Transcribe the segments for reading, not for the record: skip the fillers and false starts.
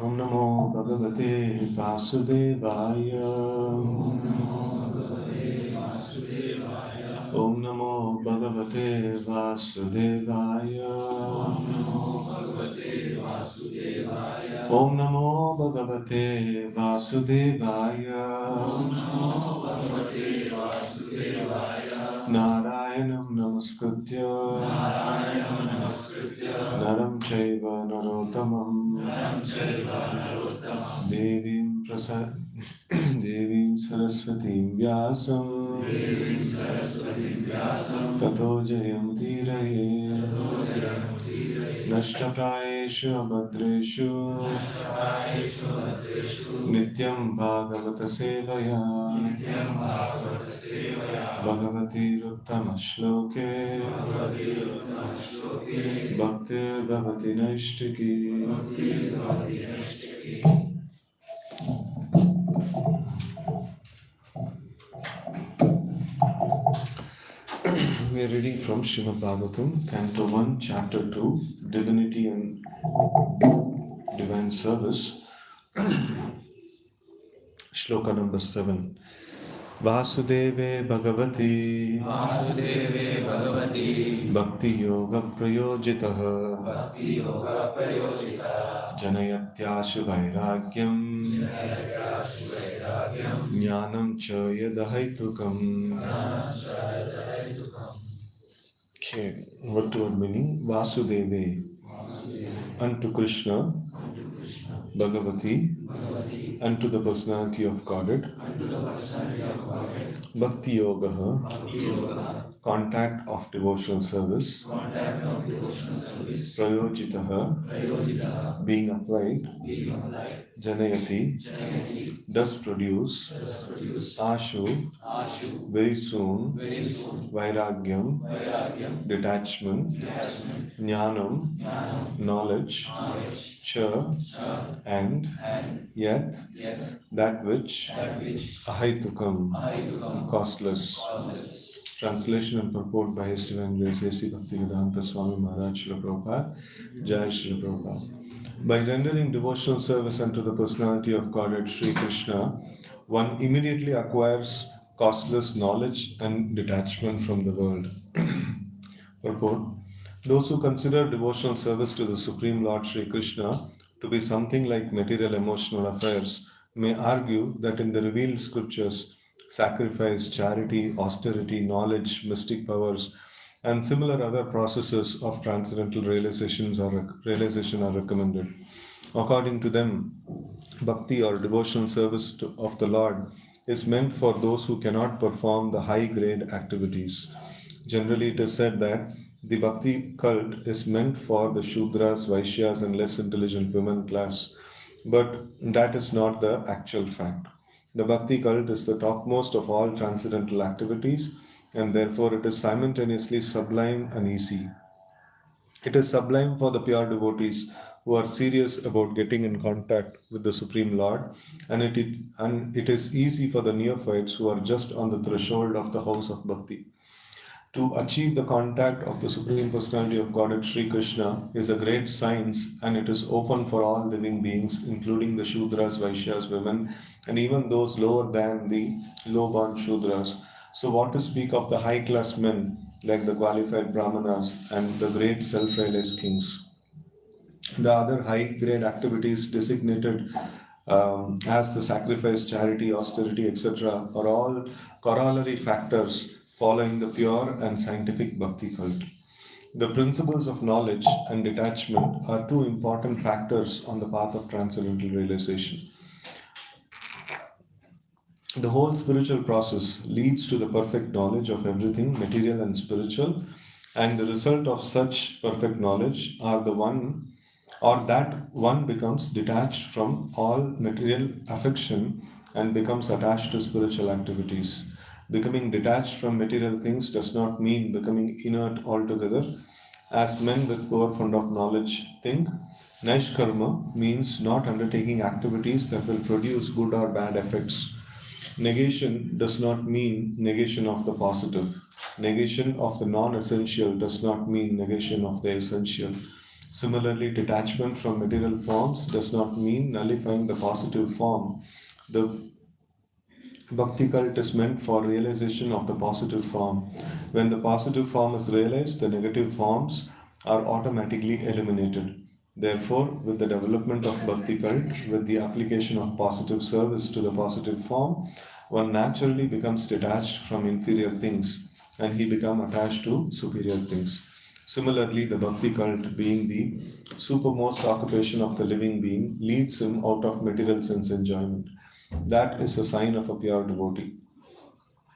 Om Namo Bhagavate Vasudevaya. Om Namo Bhagavate Vasudevaya. Om Namo Bhagavate Vasudevaya. Narayanam Namaskritya Naram Chaiva Narottamam Devim Prasad Devim Saraswatim Vyasam Tato Jayamudiraye Nashtaprayeshu Abhadreshu Nityam Bhagavata Sevaya Bhagavati Ruttama Shloke Bhaktir Bhavati Naishtiki. We are reading from Srimad Bhagavatam, Canto 1, Chapter 2, Divinity and Divine Service, Shloka number 7. Vasudeve Bhagavati Bhakti Yoga Prayojitaha Janayatyashu Vairagyam Jnanam Cha Yadahaitukam. Okay, word-to-word meaning. Vasudeve, unto Krishna, Bhagavati, unto the personality of Godhead, Bhakti Yoga, contact of devotional service, Prayojitaha, being applied, Janayati, does produce, Ashu, very soon, Vairagyam, detachment, Jnanam, knowledge, Cha, and Yat, that which, Ahaitukam, costless. Translation and purport by His Divine Grace A.C. Bhaktivedanta Swami Maharaj Srila Prabhupada, Jai Srila Prabhupada. By rendering devotional service unto the personality of Godhead Sri Krishna, one immediately acquires costless knowledge and detachment from the world. Purport. Those who consider devotional service to the Supreme Lord Sri Krishna to be something like material emotional affairs may argue that in the revealed scriptures, sacrifice, charity, austerity, knowledge, mystic powers, and similar other processes of transcendental realization are recommended. According to them, bhakti or devotional service of the Lord is meant for those who cannot perform the high grade activities. Generally, it is said that the bhakti cult is meant for the Shudras, Vaishyas, and less intelligent women class, but that is not the actual fact. The bhakti cult is the topmost of all transcendental activities, and therefore it is simultaneously sublime and easy. It is sublime for the pure devotees who are serious about getting in contact with the Supreme Lord, and it is easy for the neophytes who are just on the threshold of the house of bhakti. To achieve the contact of the Supreme Personality of Godhead Sri Krishna is a great science, and it is open for all living beings, including the Shudras, Vaishyas, women, and even those lower than the low-born Shudras. So, what to speak of the high-class men like the qualified Brahmanas and the great self-realized kings? The other high-grade activities designated as the sacrifice, charity, austerity, etc., are all corollary factors following the pure and scientific bhakti cult. The principles of knowledge and detachment are two important factors on the path of transcendental realization. The whole spiritual process leads to the perfect knowledge of everything material and spiritual, and the result of such perfect knowledge are the one or that one becomes detached from all material affection and becomes attached to spiritual activities. Becoming detached from material things does not mean becoming inert altogether, as men with poor fund of knowledge think. Naishkarma means not undertaking activities that will produce good or bad effects. Negation does not mean negation of the positive. Negation of the non essential does not mean negation of the essential. Similarly, detachment from material forms does not mean nullifying the positive form. The Bhakti cult is meant for realization of the positive form. When the positive form is realized, the negative forms are automatically eliminated. Therefore, with the development of Bhakti cult, with the application of positive service to the positive form, one naturally becomes detached from inferior things and he becomes attached to superior things. Similarly, the Bhakti cult, being the supermost occupation of the living being, leads him out of material sense enjoyment. That is a sign of a pure devotee.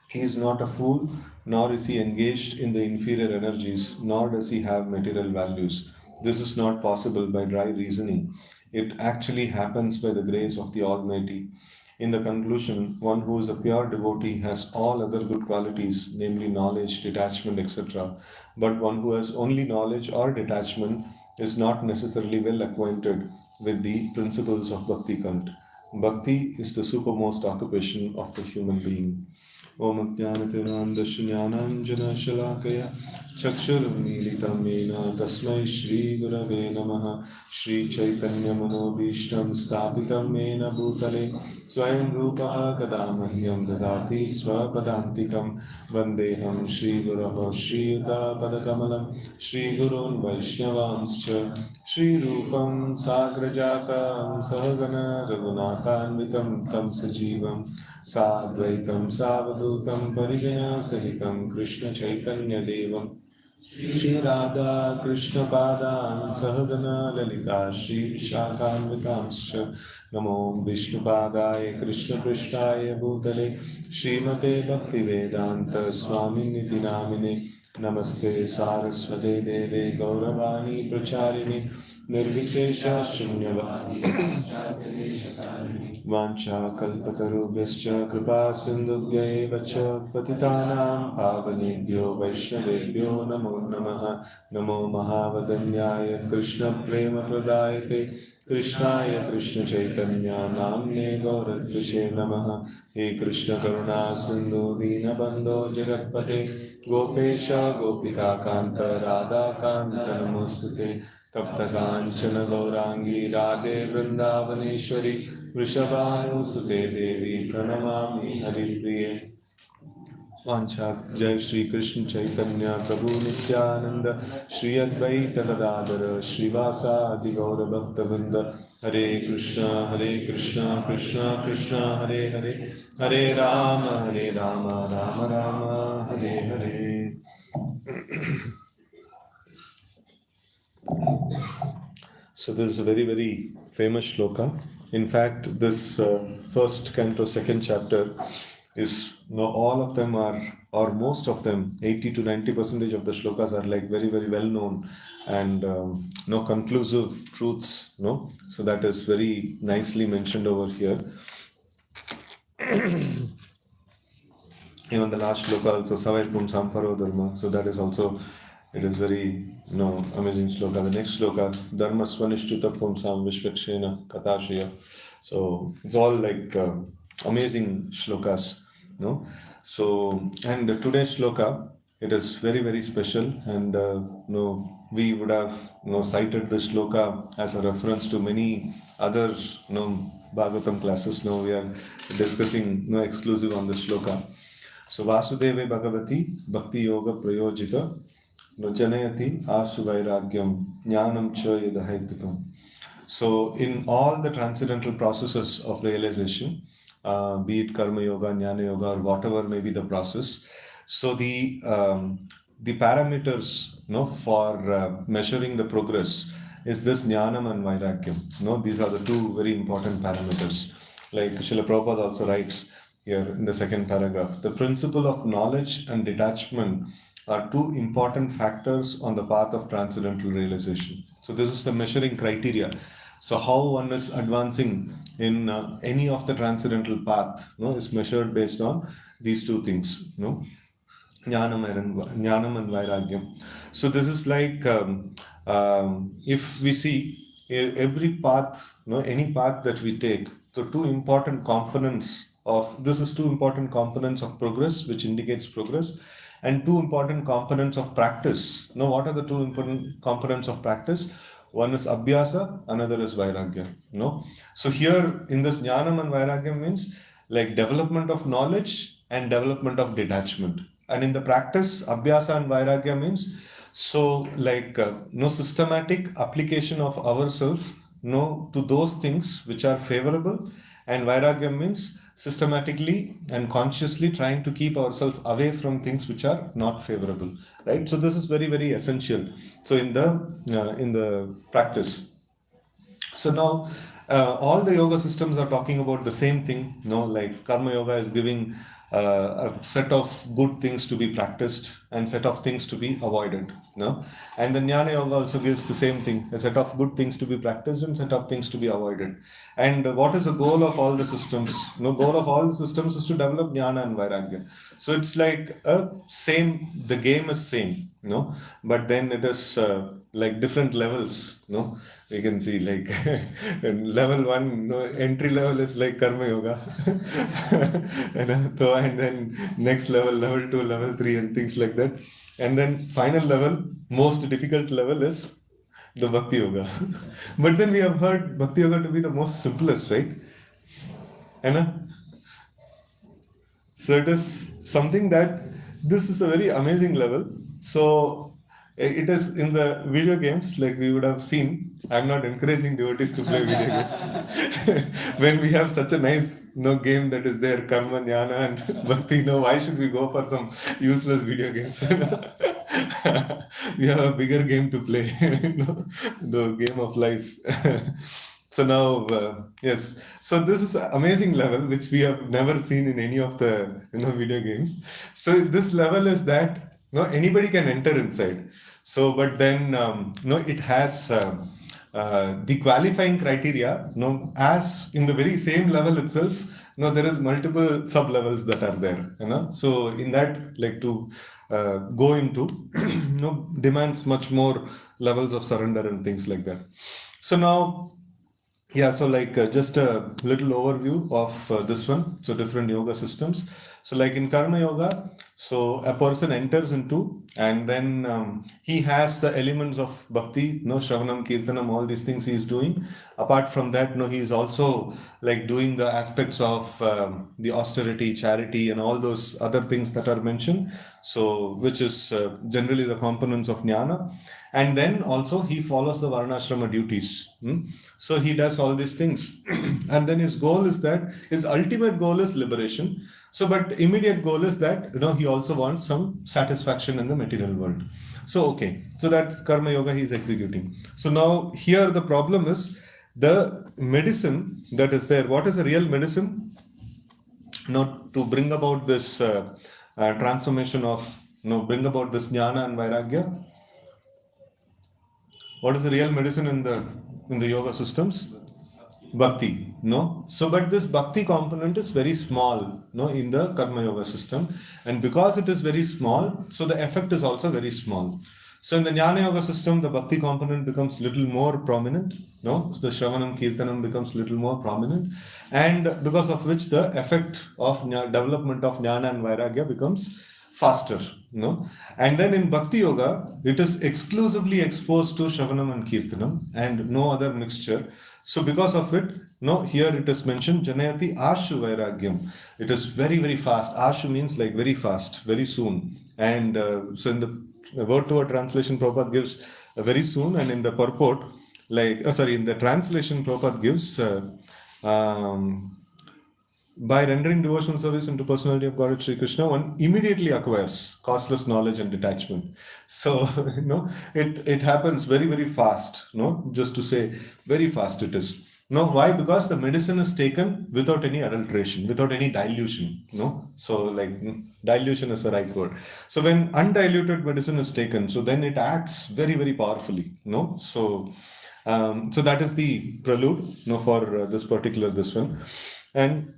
He is not a fool, nor is he engaged in the inferior energies, nor does he have material values. This is not possible by dry reasoning. It actually happens by the grace of the Almighty. In the conclusion, one who is a pure devotee has all other good qualities, namely knowledge, detachment, etc. But one who has only knowledge or detachment is not necessarily well acquainted with the principles of Bhakti cult. Bhakti is the supermost occupation of the human being. ॐ अज्ञानतिरान्धश्ज्ञानाञ्जनशलाकया चक्षुरुन्मीलितं येन तस्मै श्रीगुरवे नमः श्रीचैतन्यमनोभीष्टं स्थापितं येन भूतले स्वयं रूपः कदा मह्यं ददाति स्वपदान्तिकं वन्देऽहं श्रीगुरोः श्रीयुतापदकमलं श्रीगुरोन् वैष्णवांश्च श्रीरूपं साग्रजातं सहगण रघुनाथान्वितं तं सजीवं साद्वैतं सावधूतं परिजनसहितं कृष्णचैतन्यदेवं श्रीराधा कृष्णपादान् सहगण ललिता श्रीविशाखान्वितांश्च नमो विष्णुपादाय कृष्णपृष्ठाय भूतले श्रीमते भक्तिवेदान्त स्वामिनिति नामिने नमस्ते सारस्वते देवे गौरवाणी प्रचारिणे निर्विशेष शून्यवादी वाञ्छाकल्पतरुभ्यश्च कृपा सिन्धुभ्य एव च पतितानां पावनेभ्यो वैष्णवेभ्यो नमो नमः नमो महावदन्याय कृष्णप्रेमप्रदायते कृष्णाय कृष्णचैतन्य नाम्ने गौरद्विषे नमः हे कृष्णकरुणा सिन्धु दीनबन्धो जगत्पते गोपेश गोपिकान्त राधाकान्त नमोऽस्तुते तप्तकाञ्चन गौराङ्गी राधे वृन्दावनेश्वरी वृषभानुसुते देवी प्रणमामि हरिप्रिये वाञ्छा जय श्री कृष्ण चैतन्य प्रभु नित्यानंद श्री अद्वैत गदाधर श्रीवासादि गौर भक्तवृंद हरे Krishna Krishna Krishna Hare Hare Hare Ram Ram Ram Hare Hare. So this is a very, very famous shloka. In fact, this first canto, second chapter is, all of them are, or most of them, 80 to 90% of the shlokas are like very, very well known and no conclusive truths. No, so that is very nicely mentioned over here. Even the last shloka also, Savai Pumsam Paro Dharma. So that is also, it is very, amazing shloka. The next shloka, Dharma Swanishtita Pumsam Vishvakshena Katashaya. So it's all like amazing shlokas, So, and today's shloka, it is very, very special. And, we would have, cited this shloka as a reference to many other, Bhagavatam classes. Now we are discussing, exclusive on this shloka. So Vasudeve Bhagavati Bhakti Yoga Prayojita Janayati Asu Vairagyam Jnanam Cha Yadahaitikam. So in all the transcendental processes of realization, be it Karma Yoga, Jnana Yoga, or whatever may be the process, so the parameters for measuring the progress is this Jnanam and Vairagyam. These are the two very important parameters. Like Srila Prabhupada also writes here in the second paragraph, the principle of knowledge and detachment are two important factors on the path of transcendental realization. So this is the measuring criteria. So how one is advancing in any of the transcendental path, is measured based on these two things, Jnanam and Vairagyam. So this is like, if we see every path, any path that we take, so two important components of progress, which indicates progress, and two important components of practice. What are the two important components of practice? One is Abhyasa, another is Vairagya. No? So here in this Jnanam and Vairagya means like development of knowledge and development of detachment. And in the practice, Abhyasa and Vairagya means so like no systematic application of ourselves no to those things which are favorable, and Vairagya means systematically and consciously trying to keep ourselves away from things which are not favorable, right? So this is very very essential. So in the practice, so now all the yoga systems are talking about the same thing. No, like Karma Yoga is giving a set of good things to be practiced and set of things to be avoided. No, and the Jnana Yoga also gives the same thing: a set of good things to be practiced and set of things to be avoided. And what is the goal of all the systems? No, goal of all the systems is to develop Jnana and Vairagya. So it's like a same. The game is same. No, but then it is like different levels. No, we can see like level one, no, entry level is like Karma Yoga, and then next level, level two, level three, and things like that. And then final level, most difficult level is the Bhakti Yoga. But then we have heard Bhakti Yoga to be the most simplest, right? Anna? So it is something that this is a very amazing level. So it is in the video games, like we would have seen. I'm not encouraging devotees to play video games. When we have such a nice game that is there, Karma, Jnana, and Bhakti, why should we go for some useless video games? We have a bigger game to play, the game of life. So now, yes. So this is an amazing level which we have never seen in any of the video games. So this level is that anybody can enter inside. So, but then it has the qualifying criteria. As in the very same level itself, there is multiple sub levels that are there. So in that, like to go into, demands much more levels of surrender and things like that. So now. Yeah, so like just a little overview of this one. So different yoga systems. So like in Karma Yoga, so a person enters into, and then he has the elements of bhakti, Shravanam, Kirtanam, all these things he is doing. Apart from that, he is also like doing the aspects of the austerity, charity, and all those other things that are mentioned. So which is generally the components of jnana. And then also he follows the varnashrama duties. So he does all these things. And then his goal is that his ultimate goal is liberation. So, but immediate goal is that, he also wants some satisfaction in the material world. So, okay. So that's Karma Yoga he is executing. So now here the problem is the medicine that is there. What is the real medicine? To bring about this transformation of, bring about this jnana and vairagya. What is the real medicine in the yoga systems? Bhakti. So but this bhakti component is very small, in the karma yoga system, and because it is very small, so the effect is also very small. So in the jnana yoga system, the bhakti component becomes little more prominent. So the shravanam kirtanam becomes little more prominent, and because of which the effect of development of jnana and vairagya becomes faster. And then in bhakti yoga, it is exclusively exposed to shravanam and kirtanam and no other mixture. So because of it, here it is mentioned janayati ashu vairagyam. It is very very fast. Ashu means like very fast, very soon. And so in the word to word translation, Prabhupada gives very soon, and in the purport, in the translation, Prabhupada gives by rendering devotional service into personality of God Sri Krishna, one immediately acquires costless knowledge and detachment. So, it happens very, very fast. Just to say, very fast it is. Why? Because the medicine is taken without any adulteration, without any dilution. So, like dilution is the right word. So, when undiluted medicine is taken, so then it acts very, very powerfully. So that is the prelude. For this one, and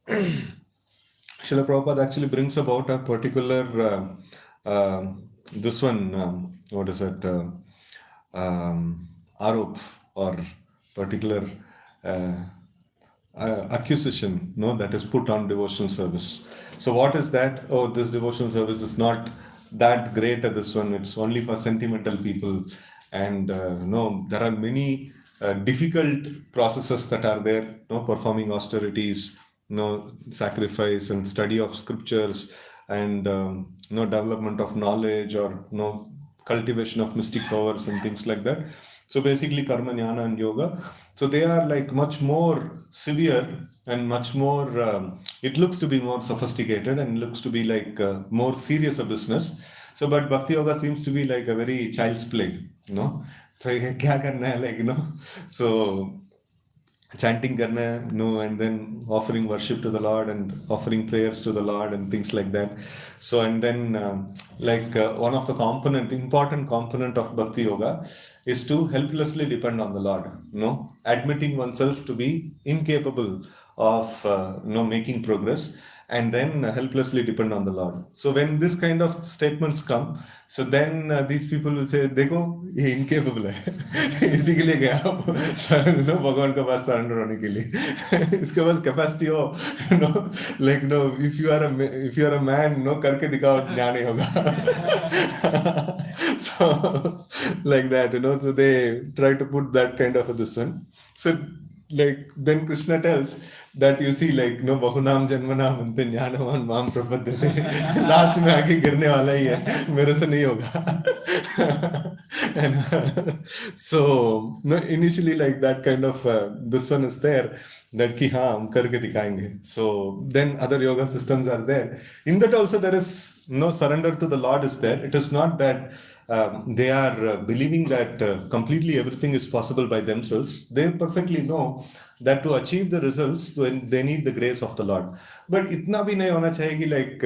Srila Prabhupada actually brings about a particular this one, what is it, arop, or particular accusation that is put on devotional service. So what is that? Oh, this devotional service is not that great at this one, it's only for sentimental people. and there are many difficult processes that are there, performing austerities, sacrifice and study of scriptures, and development of knowledge, or cultivation of mystic powers and things like that. So basically karma, jnana and yoga, so they are like much more severe and much more it looks to be more sophisticated and looks to be like more serious a business. So but bhakti yoga seems to be like a very child's play, so ये क्या करना है, like so chanting karna, and then offering worship to the Lord and offering prayers to the Lord and things like that. So and then one of the important component of bhakti yoga is to helplessly depend on the Lord, admitting oneself to be incapable of making progress, and then helplessly depend on the Lord. So when this kind of statements come, so then these people will say, देखो ये incapable है, इसी के लिए गया भगवान के पास surrender होने के लिए, इसके पास capacity हो, like if you are a man, करके दिखाओ, ज्ञान नहीं होगा. So like that, so they try to put that kind of a this one. So like then Krishna tells that you see like bahunam janmanam ante jnanavan mam prapadyate, last में आके गिरने वाला ही है, मेरे से नहीं होगा. And so initially like that kind of this one is there, that ki हाँ हम करके दिखाएंगे. So then other yoga systems are there. In that also there is no surrender to the Lord is there. It is not that they are believing that completely everything is possible by themselves. They perfectly know that to achieve the results, they need the grace of the Lord. But इतना भी नहीं होना चाहिए कि like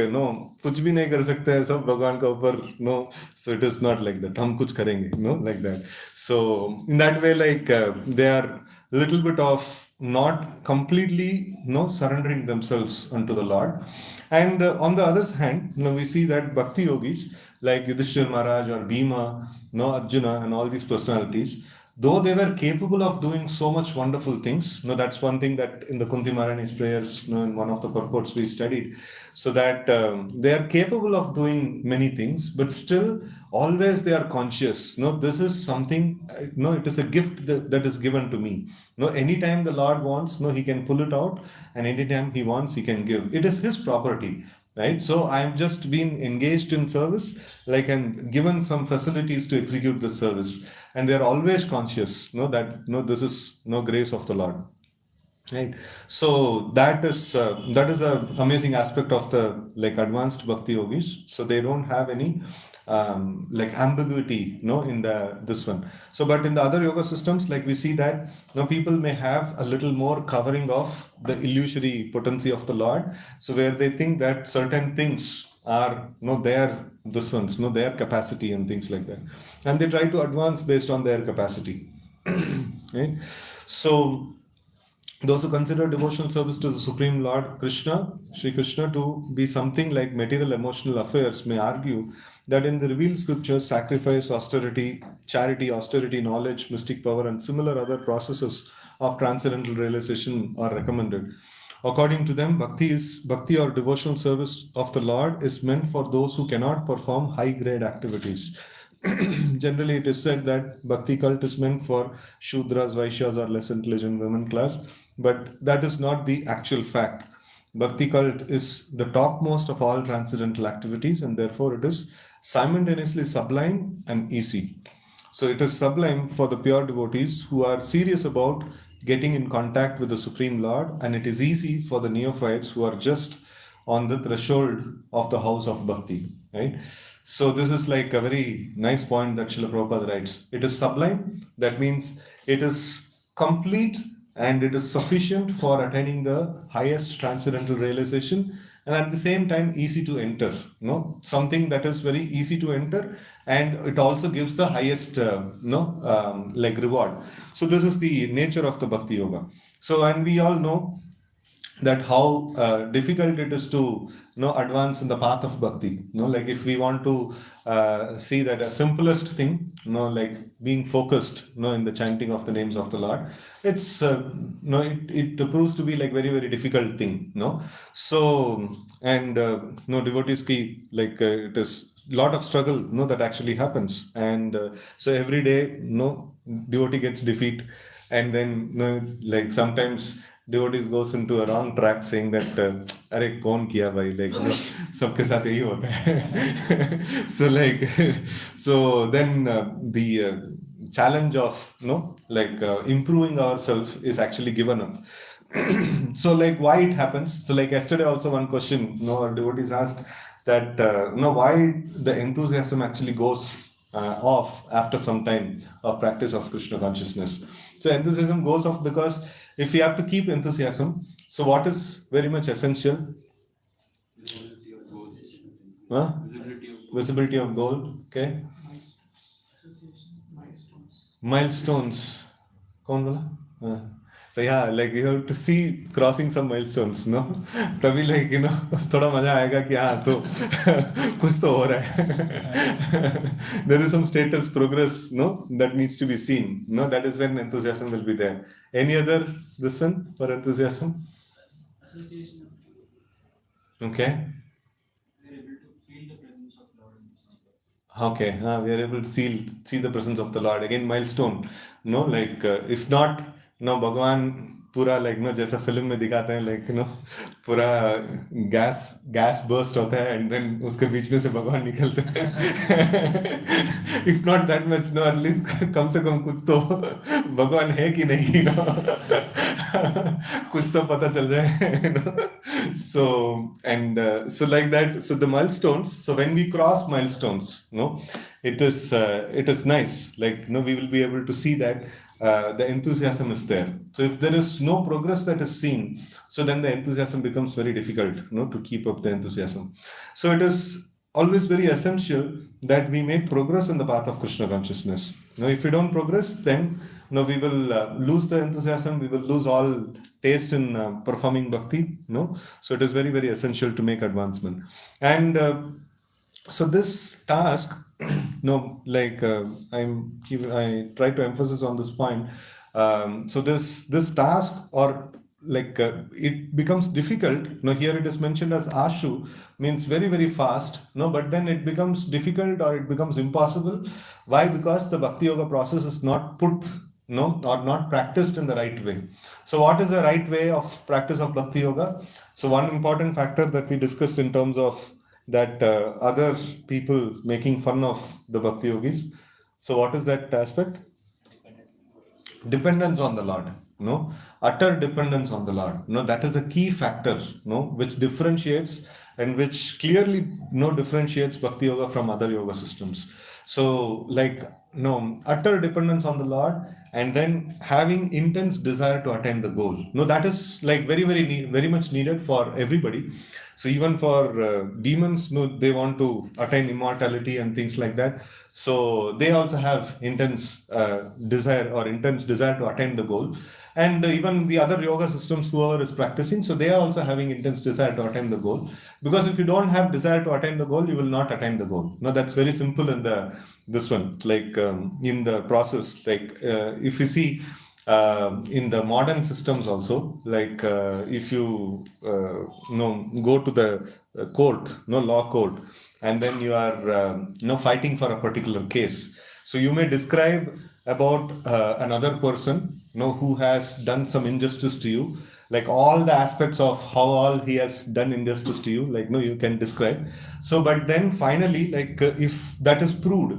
कुछ भी नहीं कर सकते हैं, सब भगवान का ऊपर, so it is not like that. हम कुछ करेंगे, like that. So in that way, like they are little bit of not completely surrendering themselves unto the Lord. And on the other hand, we see that bhakti yogis like Yudhishthira Maharaj or Bhima, Arjuna and all these personalities, though they were capable of doing so much wonderful things, that's one thing that in the Kunti Maharani's prayers, in one of the purports we studied, so that they are capable of doing many things, but still always they are conscious. This is something, it is a gift that is given to me. Anytime the Lord wants, he can pull it out, and anytime he wants, he can give. It is his property. Right, so I'm just been engaged in service, like, and given some facilities to execute the service, and they're always conscious, that this is grace of the Lord. Right, so that is the amazing aspect of the like advanced bhakti yogis. So they don't have any like ambiguity, in this one. So, but in the other yoga systems, like we see that people may have a little more covering of the illusory potency of the Lord. So where they think that certain things are their this ones, their capacity and things like that, and they try to advance based on their capacity. Right, so those who consider devotional service to the Supreme Lord Krishna, Sri Krishna, to be something like material emotional affairs may argue that in the revealed scriptures, sacrifice, austerity, charity, austerity, knowledge, mystic power, and similar other processes of transcendental realization are recommended. According to them, bhakti or devotional service of the Lord is meant for those who cannot perform high grade activities. Generally, it is said that bhakti cult is meant for Shudras, Vaishyas, or less intelligent women class, but that is not the actual fact. Bhakti cult is the topmost of all transcendental activities, and therefore it is simultaneously sublime and easy. So it is sublime for the pure devotees who are serious about getting in contact with the Supreme Lord, and it is easy for the neophytes who are just on the threshold of the house of bhakti. Right? So this is like a very nice point that Srila Prabhupada writes. It is sublime. That means it is complete and it is sufficient for attaining the highest transcendental realization, and at the same time easy to enter. Something that is very easy to enter, and it also gives the highest like reward. So this is the nature of the bhakti yoga. So, and we all know that how difficult it is to advance in the path of bhakti. Like if we want to see that a simplest thing, like being focused, in the chanting of the names of the Lord, it's it proves to be like very very difficult thing. So and devotees ki like it is lot of struggle that actually happens, and so every day devotee gets defeat, and then like sometimes devotees goes into a wrong track saying that अरे कौन किया भाई, like सबके साथ यही होता है. So like so then the challenge of like improving ourselves is actually given up. So like why it happens, so like yesterday also one question our devotees asked that why the enthusiasm actually goes off after some time of practice of Krishna consciousness. So enthusiasm goes off because if we have to keep enthusiasm, so what is very much essential? Huh? Visibility of goal. Okay. Milestones. कौन बोला? So yeah, like you have to see crossing some milestones, तभी like थोड़ा मजा आएगा कि हाँ तो कुछ तो हो रहा है. There is some status progress, that needs to be seen. That is when enthusiasm will be there. Any other this one for enthusiasm? Association. Okay. Okay, we are able to see the presence of the Lord. Again, milestone. Like if not, Bhagwan पूरा like जैसा film में दिखाते हैं like पूरा gas burst होता है and then उसके बीच में से भगवान निकलते हैं. If not that much, at least कम से कम कुछ तो भगवान है कि नहीं, कुछ तो पता चल जाए. So and so like that, so the milestones, so when we cross milestones, it is nice, like we will be able to see that the enthusiasm is there. So if there is no progress that is seen, so then the enthusiasm becomes very difficult to keep up the enthusiasm. So it is always very essential that we make progress in the path of Krishna consciousness. If we don't progress, then we will lose the enthusiasm, we will lose all taste in performing bhakti. So it is very very essential to make advancement. And so this task, like I try to emphasize on this point. So this task, or like it becomes difficult. Here it is mentioned as ashu, means very very fast. But then it becomes difficult or it becomes impossible. Why? Because the bhakti yoga process is not put or not practiced in the right way. So what is the right way of practice of bhakti yoga? So one important factor that we discussed in terms of that other people making fun of the bhakti yogis. So what is that aspect? Dependence on the Lord. Utter dependence on the Lord. That is a key factor, which differentiates and which clearly differentiates bhakti yoga from other yoga systems. So like utter dependence on the Lord, and then having intense desire to attain the goal. That is like very very very much needed for everybody. So even for demons, they want to attain immortality and things like that. So they also have intense desire to attain the goal. And even the other yoga systems, whoever is practicing, so they are also having intense desire to attain the goal. Because if you don't have desire to attain the goal, you will not attain the goal. That's very simple in this one. Like in the process, like if you see in the modern systems also, like if you go to the court, law court, and then you are fighting for a particular case, so you may describe about another person who has done some injustice to you, like all the aspects of how all he has done injustice to you, like you can describe. So but then finally, like if that is proved,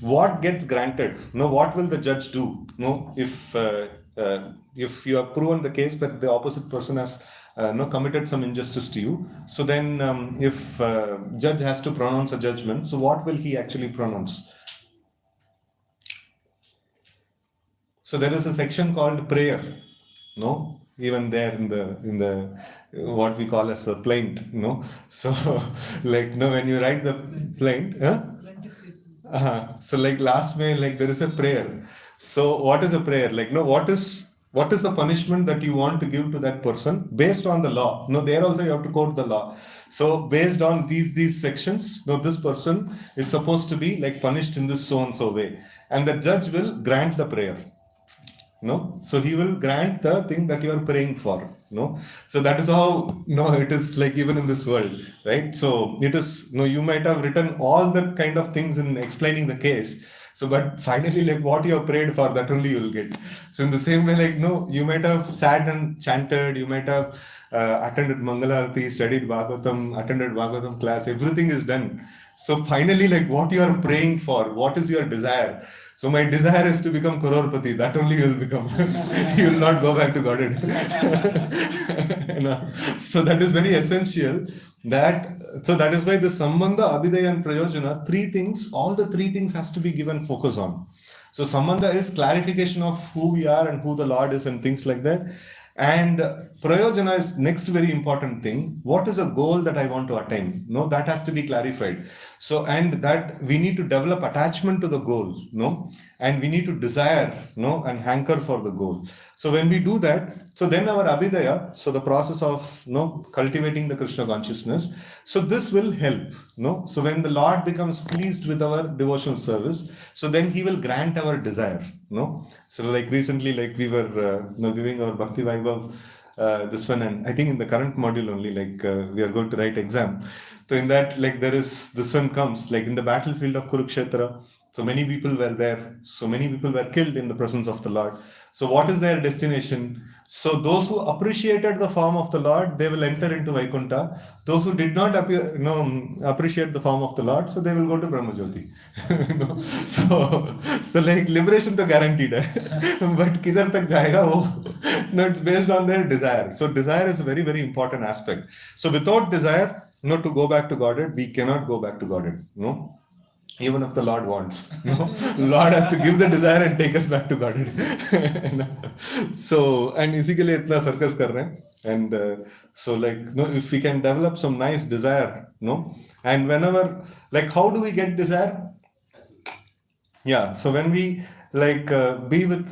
what gets granted, what will the judge do, if you have proven the case that the opposite person has committed some injustice to you, so then if judge has to pronounce a judgment, so what will he actually pronounce? So there is a section called prayer, even there in the what we call as a plaint, so like when you write the plaint, so like last May, like there is a prayer. So what is a prayer? Like what is What is the punishment that you want to give to that person based on the law? No, there also you have to quote the law. So based on these sections, no, this person is supposed to be like punished in this so and so way, and the judge will grant the prayer. No, so he will grant the thing that you are praying for. No, so that is how it is like even in this world, right? So it is you might have written all the kind of things in explaining the case. So, but finally, like what you have prayed for, that only you will get. So, in the same way, like you might have sat and chanted, you might have attended Mangalarati, studied Bhagavatam, attended Bhagavatam class, everything is done. So, finally, like what you are praying for, what is your desire? So my desire is to become crorepati. That only you will become. You will not go back to Godhead. So that is very essential. So that is why the Sambandha, Abhidaya and Prayojana, three things, all the three things has to be given focus on. So Sambandha is clarification of who we are and who the Lord is and things like that. And Prayojana is next very important thing. What is a goal that I want to attain? No, that has to be clarified. So, and that we need to develop attachment to the goal, and we need to desire, and hanker for the goal. So when we do that, so then our Abhidaya, so the process of, cultivating the Krishna consciousness, so this will help, So when the Lord becomes pleased with our devotional service, so then he will grant our desire, So like recently, like we were, giving our Bhakti Vaibhav, this one, and I think in the current module only, like we are going to write exam. So in that, like there is, this one comes, like in the battlefield of Harikshetra, so many people were there, so many people were killed in the presence of the Lord. So what is their destination? So those who appreciated the form of the Lord, they will enter into Vaikuntha. Those who did not appreciate the form of the Lord, so they will go to Brahmajyoti. So like liberation to guaranteed hai. But kidhar tak jayega wo? No, it's based on their desire. So desire is a very, very important aspect. So without desire, to go back to Godhead, we cannot go back to Godhead. Even if the Lord wants, Lord has to give the desire and take us back to Godhead. So, and इसी के लिए इतना circus कर रहे हैं. And so like, if we can develop some nice desire, and whenever, like, how do we get desire? Yeah, so when we like be with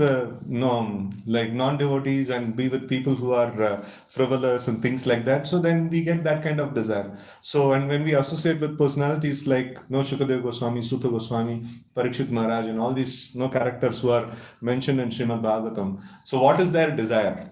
like non-devotees and be with people who are frivolous and things like that, so then we get that kind of desire. So, and when we associate with personalities like Shukadeva Goswami, Sutta Goswami, Parikshit Maharaj, and all these characters who are mentioned in Srimad Bhagavatam, so what is their desire?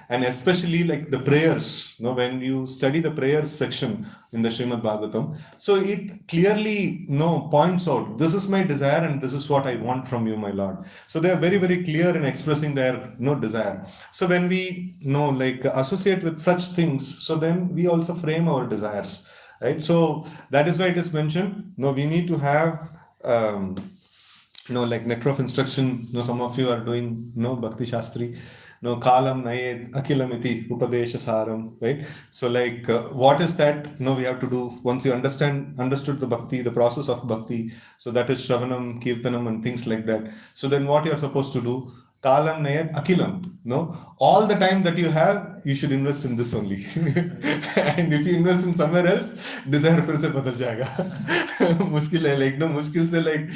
And especially like the prayers, when you study the prayers section in the Srimad Bhagavatam, so it clearly points out, this is my desire and this is what I want from you, my Lord. So they are very, very clear in expressing their desire. So when we like associate with such things, so then we also frame our desires, right? So that is why it is mentioned, we need to have like nectar of instruction. Some of you are doing Bhakti Shastri. Kalam nayed akilamiti upadesha saram, right? So like what is that we have to do once you understood the bhakti, the process of bhakti, so that is shravanam, kirtanam and things like that. So then what you are supposed to do? Kalam nayat akilam. All the time that you have, you should invest in this only. And if you invest in somewhere else, desire फिर से बदल जाएगा. मुश्किल है, like मुश्किल से like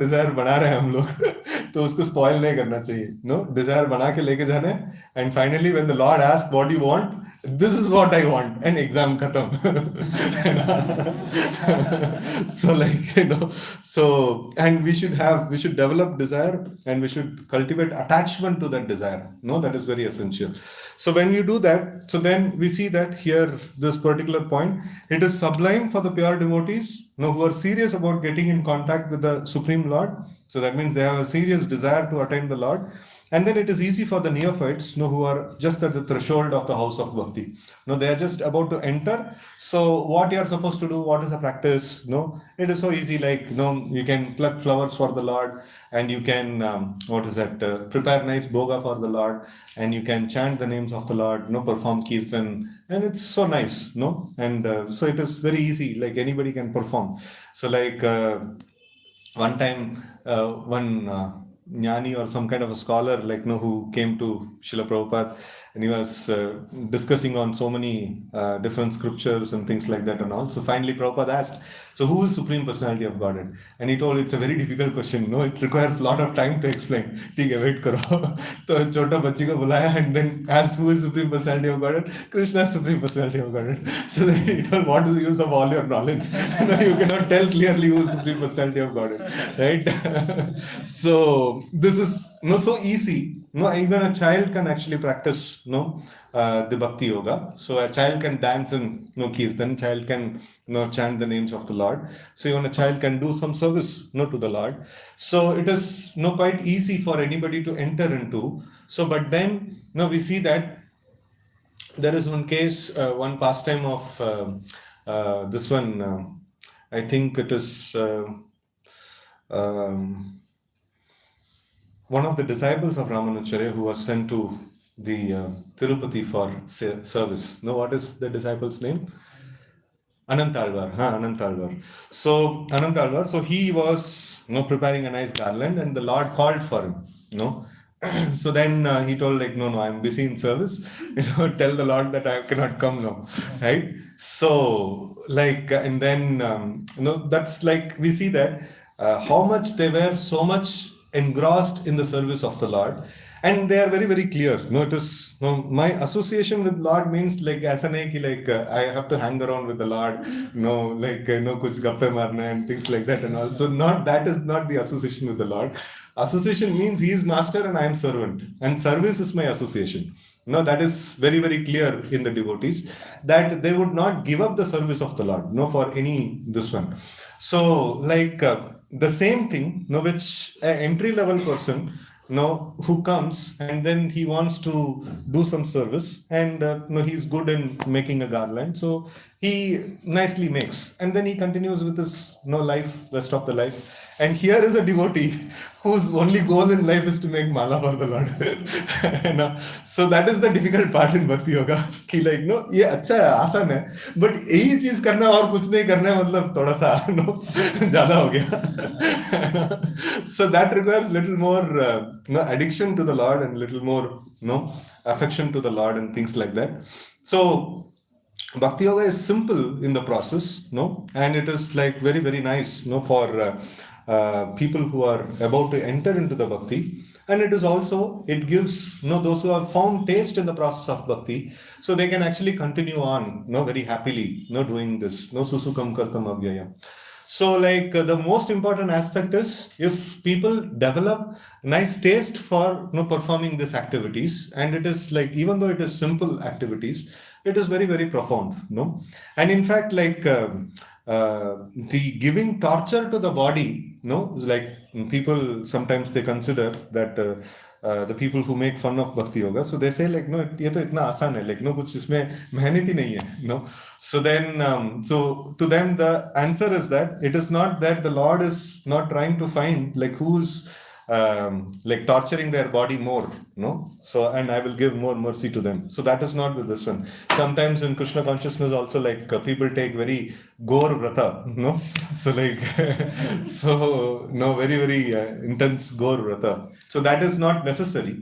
desire बढ़ा रहे हैं हम लोग, तो उसको spoil नहीं करना चाहिए. Desire बढ़ा के लेके जाना, and finally when the Lord asks what do you want, this is what I want, and exam khatam. So like so, and we should develop desire, and we should cultivate attachment to that desire. That is very essential. So when you do that, so then we see that here, this particular point, it is sublime for the pure devotees, who are serious about getting in contact with the Supreme Lord. So that means they have a serious desire to attain the Lord. And then it is easy for the neophytes, who are just at the threshold of the house of bhakti. They are just about to enter. So what you are supposed to do, what is the practice? It is so easy, like, you can pluck flowers for the Lord, and you can, prepare nice bhoga for the Lord, and you can chant the names of the Lord, perform kirtan, and it's so nice, and so it is very easy, like anybody can perform. So like one time, jnani or some kind of a scholar, like, who came to Srila Prabhupada, and he was discussing on so many different scriptures and things like that and all. So finally Prabhupada asked, so who is Supreme Personality of Godhead? And he told, it's a very difficult question. No, it requires a lot of time to explain. ठीक है, wait करो. तो छोटा बच्ची को बुलाया and then asked who is Supreme Personality of Godhead. Krishna is Supreme Personality of Godhead. So then he told, what is the use of all your knowledge? You cannot tell clearly who is Supreme Personality of Godhead, right? So this is so easy. No, even a child can actually practice the bhakti yoga. So a child can dance in kirtan, child can chant the names of the Lord. So even a child can do some service to the Lord. So it is quite easy for anybody to enter into. So but then we see that there is one case, one pastime of this one. I think it is one of the disciples of Ramanujacharya who was sent to the Tirupati for service. What is the disciple's name? Anantalvar. Anantalvar. So Anantalvar. So he was preparing a nice garland, and the Lord called for him. So then he told, like, no, I'm busy in service. Tell the Lord that I cannot come now, right? So like, and then that's like we see that how much they were so much engrossed in the service of the Lord. And they are very, very clear. It is my association with Lord means like as an like I have to hang around with the Lord, like kuch gappe marna and things like that, and also not that is not the association with the Lord. Association means He is master and I am servant, and service is my association. That is very, very clear in the devotees that they would not give up the service of the Lord, for any this one. So like the same thing, which an entry level person who comes and then he wants to do some service, and he's good in making a garland, so he nicely makes, and then he continues with his life, rest of the life. And here is a devotee whose only goal in life is to make mala for the Lord. So that is the difficult part in Bhakti Yoga. कि like ये अच्छा है, आसान है, but यही चीज करना और कुछ नहीं करना है, मतलब थोड़ा सा ज्यादा हो गया. So that requires little more addiction to the Lord and little more affection to the Lord and things like that. So Bhakti Yoga is simple in the process, and it is like very, very nice, for people who are about to enter into the Bhakti. And it is also, it gives, those who have found taste in the process of Bhakti, so they can actually continue on, very happily, doing this, susukam kartam avyayam. So like the most important aspect is if people develop nice taste for performing these activities, and it is like, even though it is simple activities, it is very, very profound. And in fact, like the giving torture to the body, is like people sometimes they consider that the people who make fun of Bhakti Yoga, so they say like, no, ये तो इतना आसान है, like कुछ इसमें मेहनत ही नहीं है, So then, so to them the answer is that it is not that the Lord is not trying to find like who's like torturing their body more, so, and I will give more mercy to them. So that is not this one. Sometimes in Krishna consciousness also, like people take very gore vrata, so like so very, very intense gore vrata. So that is not necessary,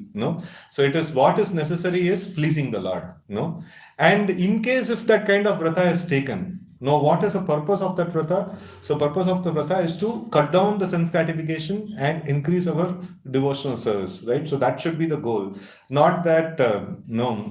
So it is, what is necessary is pleasing the Lord, And in case if that kind of vrata is taken, what is the purpose of that vrata? So purpose of the vrata is to cut down the sense gratification and increase our devotional service, right? So that should be the goal. Not that,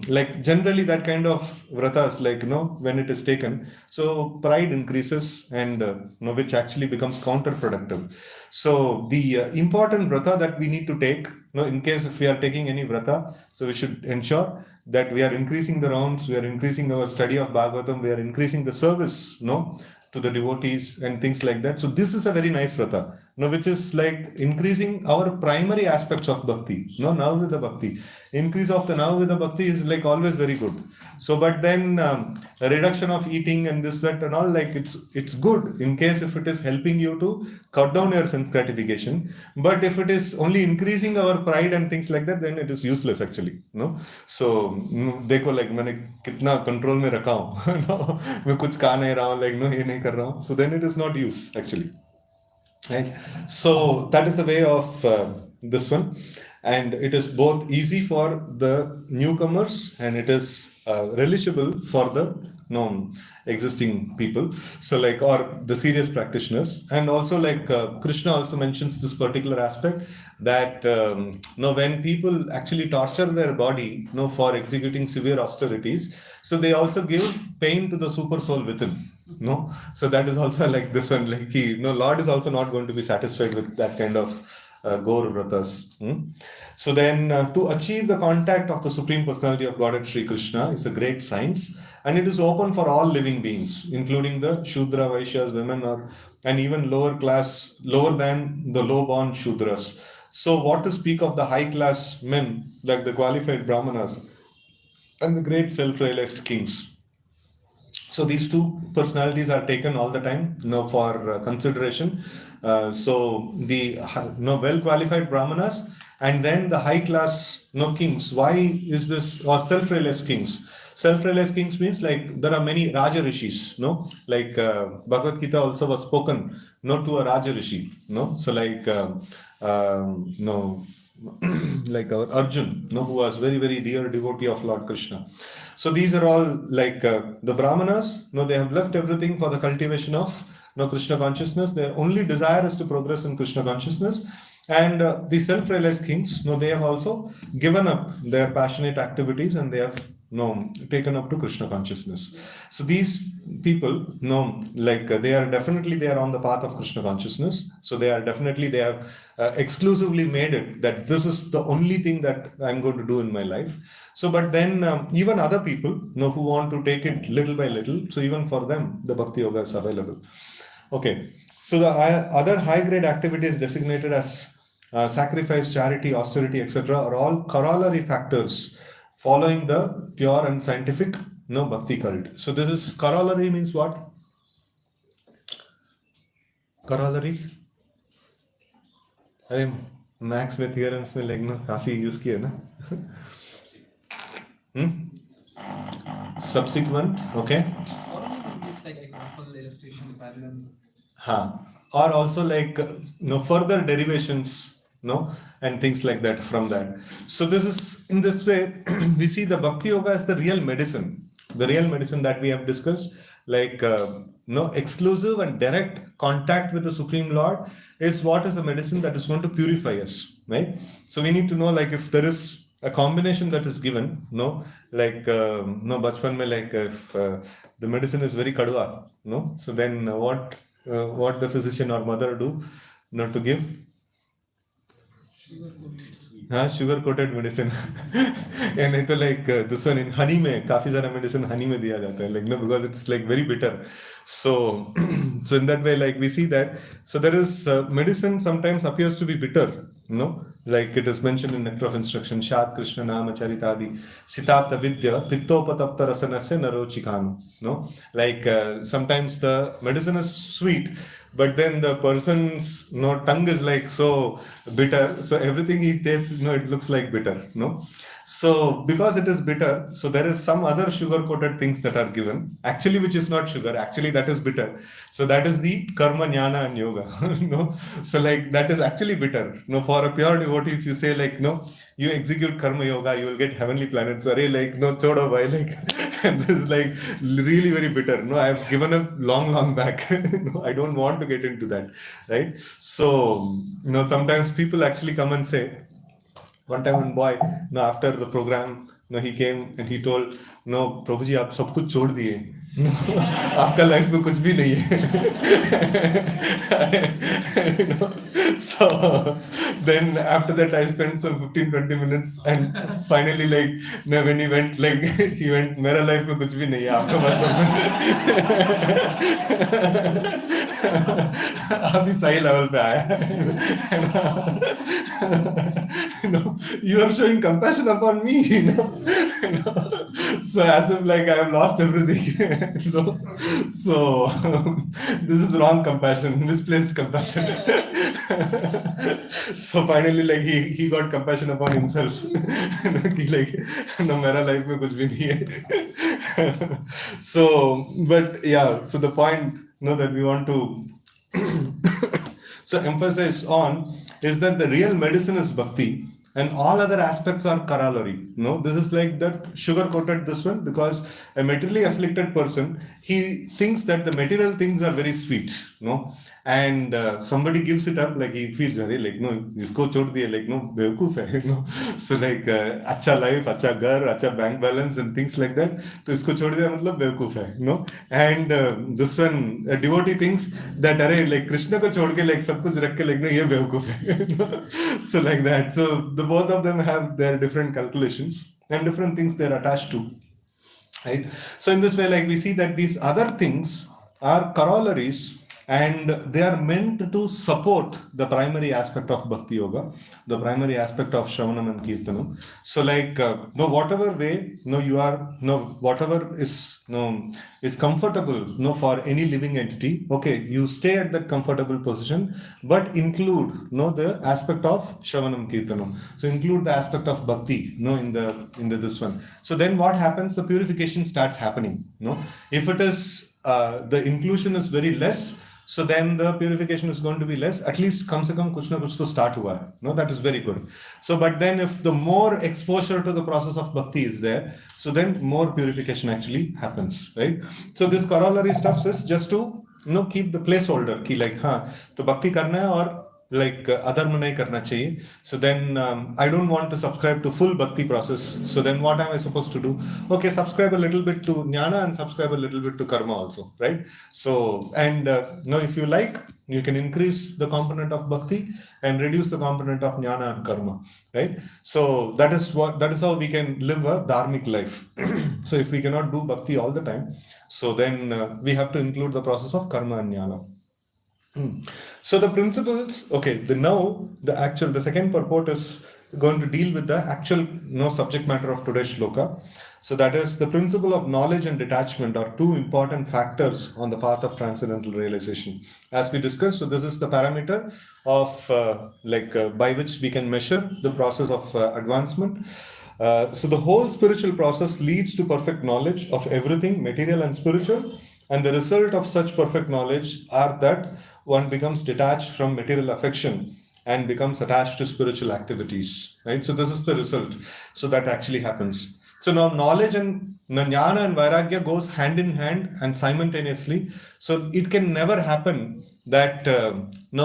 like generally that kind of vratas, like, when it is taken, so pride increases and, which actually becomes counterproductive. So the important vrata that we need to take, in case if we are taking any vrata, so we should ensure that we are increasing the rounds, we are increasing our study of Bhagavatam, we are increasing the service, to the devotees and things like that. So this is a very nice vrata, which is like increasing our primary aspects of bhakti. Navavida bhakti. Increase of the Navavida bhakti is like always very good. So, but then a reduction of eating and this, that and all, like it's good in case if it is helping you to cut down your sense gratification. But if it is only increasing our pride and things like that, then it is useless actually. So, देखो like मैंने कितना control में रखा हूँ, मैं कुछ खा नहीं रहा हूँ, like ये नहीं कर रहा हूँ. So then it is not use actually. Right? So that is a way of this one, and it is both easy for the newcomers and it is relishable for the existing people. So like, or the serious practitioners, and also like Krishna also mentions this particular aspect that when people actually torture their body for executing severe austerities, so they also give pain to the super soul within. No, so that is also like this one, like Lord is also not going to be satisfied with that kind of Gaur Vratas. So then, to achieve the contact of the Supreme Personality of Godhead Sri Krishna is a great science, and it is open for all living beings, including the Shudra, Vaishyas, women, and even lower class, lower than the low-born Shudras. So, what to speak of the high-class men, like the qualified Brahmanas and the great self-realized kings? So these two personalities are taken all the time for consideration. So the well qualified brahmanas and then the high class kings. Why is this, or self realized kings? Self realized kings means like there are many Raja Rishis, like Bhagavad Gita also was spoken to a Raja Rishi, so like like our Arjun, who was very, very dear devotee of Lord Krishna. So these are all like the Brahmanas, they have left everything for the cultivation of Krishna consciousness. Their only desire is to progress in Krishna consciousness. And the self-realized kings, they have also given up their passionate activities and they have taken up to Krishna consciousness. So these people, like they are on the path of Krishna consciousness. So they have exclusively made it that this is the only thing that I'm going to do in my life. So, but then even other people, who want to take it little by little, so even for them, the Bhakti Yoga is available. Okay, so the other high-grade activities designated as sacrifice, charity, austerity, etc., are all corollary factors following the pure and scientific Bhakti cult. So this is corollary means what? Corollary? अरे maths में theorems में लेना काफी use किया ना. Subsequent, okay. It's like example, illustration, parallel. Or also like further derivations, and things like that from that. So this is, in this way, we see the Bhakti Yoga as the real medicine that we have discussed, like exclusive and direct contact with the Supreme Lord is what is a medicine that is going to purify us, right? So we need to know, like, if there is a combination that is given, like bachpan mein, like if the medicine is very kadwa, so then what the physician or mother do, to give sugar coated medicine. And I like this one in honey mein काफी सारा medicine honey में दिया जाता है, like because it's like very bitter. So so in that way, like we see that, so there is medicine sometimes appears to be bitter, like it is mentioned in Nectar of Instruction, Shat Krishna Nama Charitadi Sitapta Vidya Pittopatapta Rasanasya Narochikanu, like sometimes the medicine is sweet, but then the person's tongue is like so bitter, so everything he tastes, it looks like bitter, so because it is bitter, so there is some other sugar coated things that are given, actually which is not sugar, actually that is bitter. So that is the karma, jnana and yoga. So like that is actually bitter. For a pure devotee, if you say like you execute karma yoga, you will get heavenly planets. Sorry, like chodo bhai, like and this is like really very bitter. I have given up long back. I don't want to get into that, right? So sometimes people actually come and say, one time one boy, after the program, he came and he told, Prabhuji, आप सब कुछ छोड़ दिए, आपका life में कुछ भी नहीं है. So then after that I spent some 15-20 minutes and finally like when he went, like he went, मेरा लाइफ में कुछ भी नहीं है, आपका बस सब कुछ अभी सही लेवल पे आया. You are showing compassion upon me, so as if like I have lost everything. So this is wrong compassion, misplaced compassion. So finally like he got compassion upon himself. Like मेरा life में कुछ भी नहीं है. So but yeah, so the point that we want to so emphasize on is that the real medicine is bhakti and all other aspects are corollary. No, this is like that sugar coated this one, because a materially afflicted person, he thinks that the material things are very sweet, no, and somebody gives it up, like he feels very like no, isko chhod diye, like no, bewkoof hai, no. So like acha life, acha ghar, acha bank balance and things like that, to isko chhod diya matlab bewkoof hai, no. And this one, a devotee thinks that array like Krishna ko chhod ke like sab kuch rakh ke like no, ye bewkoof hai. So like that, so the both of them have their different calculations and different things they're attached to, right? So in this way, like we see that these other things are corollaries and they are meant to support the primary aspect of bhakti yoga, the primary aspect of shravanam and kirtanam. So like no, whatever way no, you are no, whatever is no, is comfortable no, for any living entity, okay, you stay at that comfortable position, but include no, the aspect of shravanam kirtanam. So include the aspect of bhakti no, in the this one. So then what happens? The purification starts happening, no. If it is the inclusion is very less, so then the purification is going to be less. At least kam se kam kuch na kuch to start hua hai. No, that is very good. So but then if the more exposure to the process of bhakti is there, so then more purification actually happens, right? So this corollary stuff is just to keep the placeholder ki like to bhakti karna hai aur like adharma nahi karna chahiye. So then I don't want to subscribe to full bhakti process. So then what am I supposed to do? Okay, subscribe a little bit to jnana and subscribe a little bit to karma also, right? So and if you like, you can increase the component of bhakti and reduce the component of jnana and karma, right? So that is how we can live a dharmic life. So if we cannot do bhakti all the time, so then we have to include the process of karma and jnana. So the principles, okay, the second purport is going to deal with the actual subject matter of today's shloka. So that is the principle of knowledge and detachment are two important factors on the path of transcendental realization. As we discussed, so this is the parameter of by which we can measure the process of advancement. So the whole spiritual process leads to perfect knowledge of everything, material and spiritual. And the result of such perfect knowledge are that one becomes detached from material affection and becomes attached to spiritual activities, right? So this is the result. So that actually happens. So now knowledge and jnana and vairagya goes hand in hand and simultaneously. So it can never happen that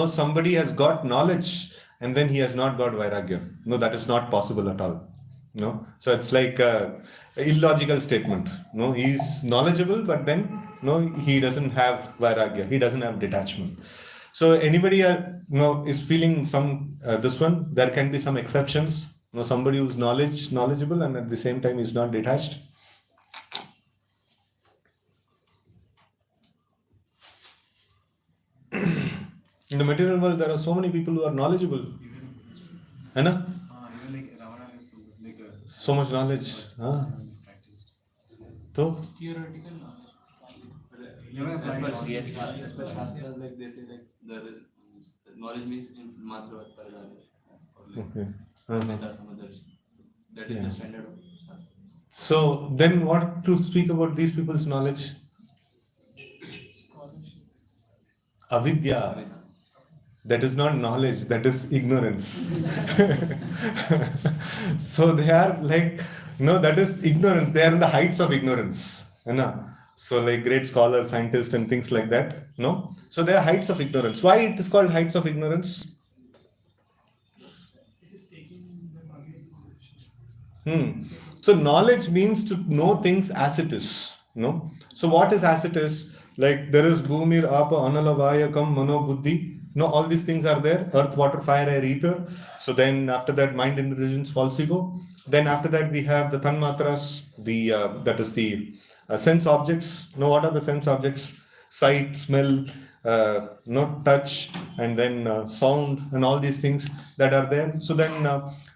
somebody has got knowledge and then he has not got vairagya. No, that is not possible at all. No, so it's like a illogical statement. No, he's knowledgeable, but then he doesn't have vairagya. He doesn't have detachment. So anybody is feeling some this one. There can be some exceptions. Somebody who's knowledgeable and at the same time is not detached. In the material world, there are so many people who are knowledgeable. Even like Ravana has so much knowledge. So theoretical knowledge. As per Shastras, like they say, like the knowledge means in Matravat Paradarish or like Meta Samadarish. That is the standard of Shastra. So then what to speak about these people's knowledge? Avidya. That is not knowledge, that is ignorance. So they are like, that is ignorance. They are in the heights of ignorance. So like great scholars, scientists and things like that. So they are heights of ignorance. Why it is called heights of ignorance? So knowledge means to know things as it is. So what is as it is? Like there is Bhumir, Apa, Anala, Vaya, Kam, Mano, Buddhi. All these things are there. Earth, water, fire, air, ether. So then after that, mind, intelligence, false ego. Then after that, we have the Tanmatras, that is the sense objects. What are the sense objects? Sight, smell, touch, and then sound, and all these things that are there. So then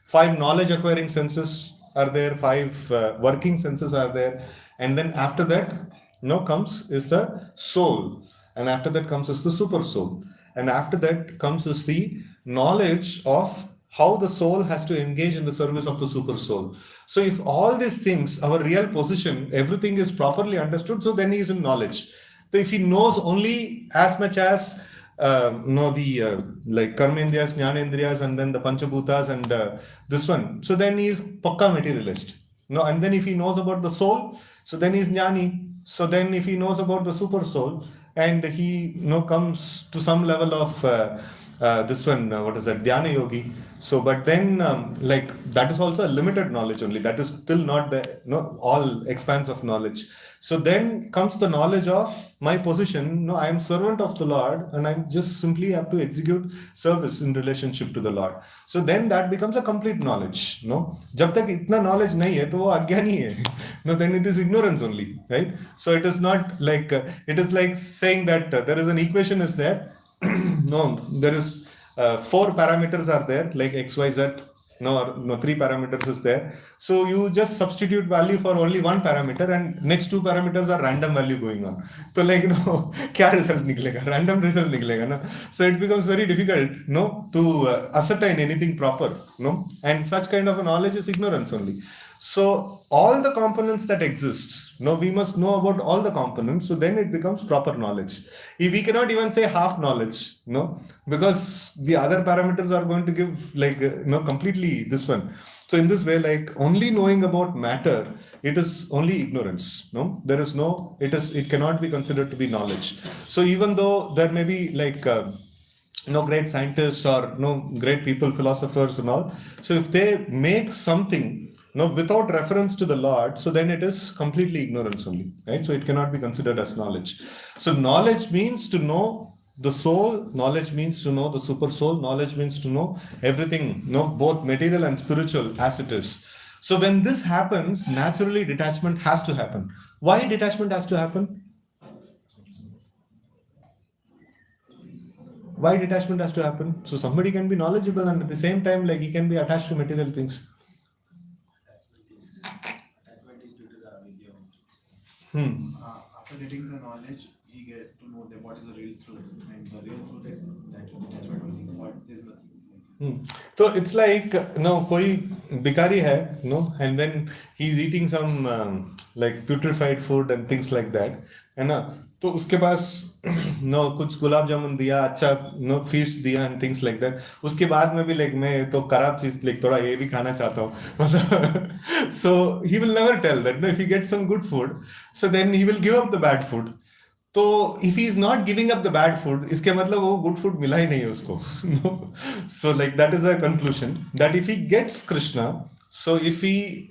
5 knowledge acquiring senses are there, 5 working senses are there, and then after that comes is the soul, and after that comes is the super soul, and after that comes is the knowledge of how the soul has to engage in the service of the super soul. So if all these things, our real position, everything is properly understood, so then he is in knowledge. So if he knows only as much as like karmendriyas, jnanendriyas, and then the panchabhutas, and this one. So then he is pakka materialist. No, and then if he knows about the soul, so then he's jnani. So then if he knows about the super soul, and he comes to some level of this one, what is that, dhyana yogi. So but then like that is also a limited knowledge only, that is still not the all expanse of knowledge. So then comes the knowledge of my position. No, I am servant of the Lord, and I just simply have to execute service in relationship to the Lord. So then that becomes a complete knowledge. No, jab tak itna knowledge nahi hai to wo agyani hai. No, then it is ignorance only, right? So it is not like it is like saying that there is an equation is there. No, there is four parameters are there, like x, y, z. No, three parameters is there. So you just substitute value for only one parameter, and next two parameters are random value going on. So like क्या result निकलेगा, random result निकलेगा ना. So it becomes very difficult to ascertain anything proper. And such kind of a knowledge is ignorance only. So all the components that exist, we must know about all the components. So then it becomes proper knowledge. If we cannot even say half knowledge, because the other parameters are going to give like completely this one. So in this way, like only knowing about matter, it is only ignorance. There is no. It cannot be considered to be knowledge. So even though there may be like great scientists or great people, philosophers and all. So if they make something without reference to the Lord, so then it is completely ignorance only, right? So it cannot be considered as knowledge. So knowledge means to know the soul, knowledge means to know the super soul, knowledge means to know everything, both material and spiritual as it is. So when this happens, naturally detachment has to happen. Why detachment has to happen? Why detachment has to happen? So somebody can be knowledgeable and at the same time like he can be attached to material things. Attachment is due to the avidya. After getting the knowledge, he get to know that what is the real truth, and the real truth is that detachment only. What is nothing. So it's like koi bikari hai, and then he's eating some like putrefied food and things like that, है ना. तो उसके पास कुछ गुलाब जामुन दिया, अच्छा fish दिया and things like that. उसके बाद में भी like मैं तो खराब चीज like थोड़ा ये भी खाना चाहता हूँ. मतलब so he will never tell that. If he gets some good food, so then he will give up the bad food. तो if he is not giving up the bad food, इसके मतलब वो good food मिला ही नहीं है उसको. So like that is the conclusion, that if he gets Krishna, so if he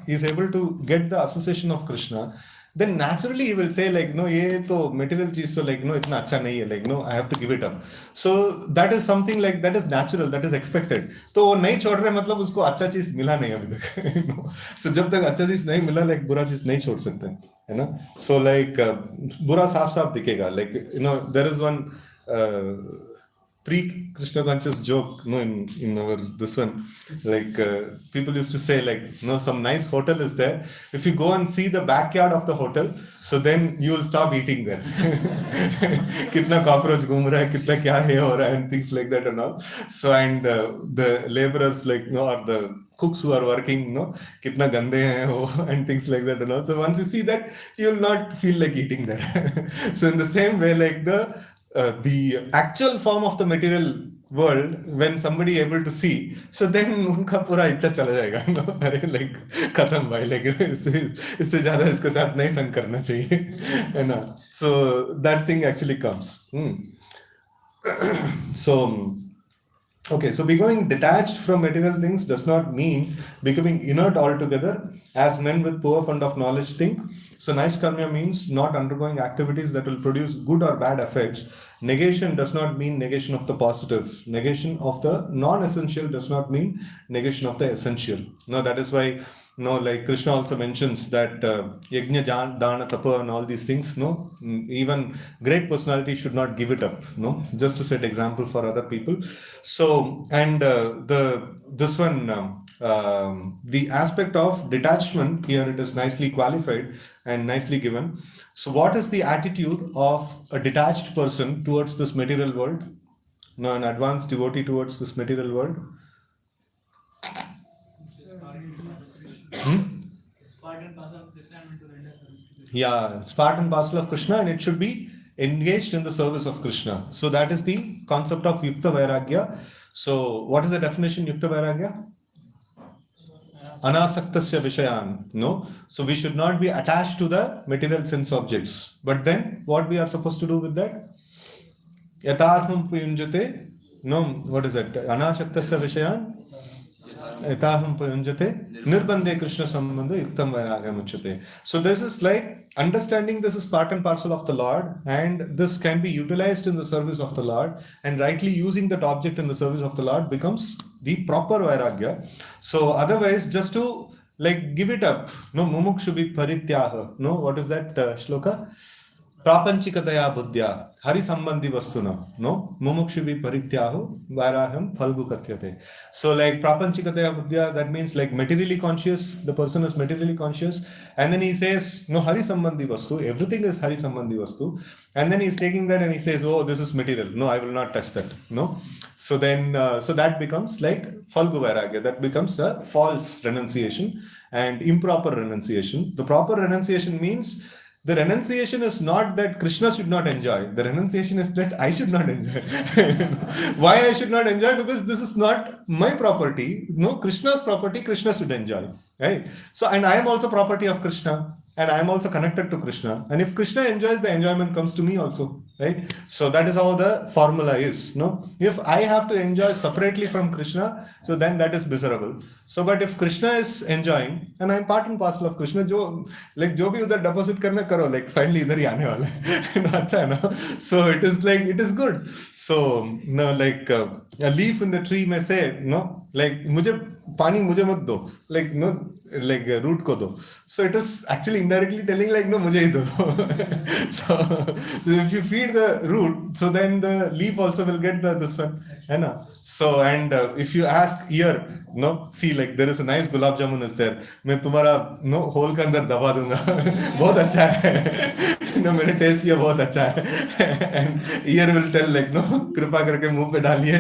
is able to get the association of Krishna, then naturally he will say like ये तो material चीज तो like इतना अच्छा नहीं है, like I have to give it up. So that is something like that is natural, that is expected. तो वो नहीं छोड़ रहे मतलब उसको अच्छा चीज मिला नहीं अभी तक. So जब तक अच्छा चीज नहीं मिला like बुरा चीज नहीं छोड़ सकते, है ना. So like बुरा साफ साफ दिखेगा, like there is one pre-Krishna conscious joke, in our this one, like people used to say like, some nice hotel is there. If you go and see the backyard of the hotel, so then you will stop eating there. कितना cockroach घूम रहा है, कितना क्या है हो रहा है, and things like that and all. So and the laborers like or the cooks who are working, कितना गंदे हैं वो, and things like that and all. So once you see that, you will not feel like eating there. So in the same way, like the actual form of the material world, when somebody able to see, so then उनका पूरा इच्छा चला जाएगा, अरे like खत्म भाई, like इससे ज़्यादा इसके साथ नहीं संग करना चाहिए, है ना. So that thing actually comes. So okay, so becoming detached from material things does not mean becoming inert altogether, as men with poor fund of knowledge think. So Naishkarmya means not undergoing activities that will produce good or bad effects. Negation does not mean negation of the positive. Negation of the non-essential does not mean negation of the essential. No, that is why like Krishna also mentions that yajna, dana, tapa and all these things, even great personality should not give it up, just to set example for other people. So, and the aspect of detachment here, it is nicely qualified and nicely given. So what is the attitude of a detached person towards this material world? An advanced devotee towards this material world? It's part and parcel of Krishna and to render service to Krishna. Yeah, it's part and parcel of Krishna, and it should be engaged in the service of Krishna. So that is the concept of Yukta Vairagya. So what is the definition Yukta Vairagya? Anasaktasya Vishayan. No. So we should not be attached to the material sense objects. But then what we are supposed to do with that? Yathaham Puyunjate. No, what is that? Anasaktasya Vishayan. Yataham Puyunjate. Nirbandhe Krishna Sambandha Yuktam Vairagam Uchate. So this is like understanding this is part and parcel of the Lord, and this can be utilized in the service of the Lord, and rightly using that object in the service of the Lord becomes the proper Vairagya. So otherwise, just to like give it up, no, mumukshu bhi parityaha. No, what is that shloka? Prapanchikataya buddhya hari sambandhi vastuna, no, mumukshivi parityahu vairaham phalgu katyate. So like prapanchikataya buddhya, that means like materially conscious, the person is materially conscious, and then he says no, hari sambandhi vastu, everything is hari sambandhi vastu, and then he's taking that and he says, oh, this is material, no, I will not touch that. No, so then so that becomes like phalgu vairagya, that becomes a false renunciation and improper renunciation. The proper renunciation means the renunciation is not that Krishna should not enjoy. The renunciation is that I should not enjoy. Why I should not enjoy? Because this is not my property. No, Krishna's property, Krishna should enjoy. Right? So, and I am also property of Krishna. And I am also connected to Krishna. And if Krishna enjoys, the enjoyment comes to me also. Right? So that is how the formula is. No? If I have to enjoy separately from Krishna, so then that is miserable. So, but if Krishna is enjoying, and I am part and parcel of Krishna, जो भी उधर deposit करना करो, like finally इधर ही आने वाला है, अच्छा है ना? So it is like, it is good. So no, like a leaf in the tree may say, no, like पानी मुझे मत दो, like no, like root को दो. So it is actually indirectly telling like no, मुझे ही दो. So if you feed the root, so then the leaf also will get this one, है ना? So and if you ask ear, no, see like there is a nice gulab jamun is there, मैं तुम्हारा no hole के अंदर दबा दूंगा, बहुत अच्छा है, no मैंने टेस्ट किया बहुत अच्छा है, and ear will tell like no, कृपा करके मुंह पे डालिए,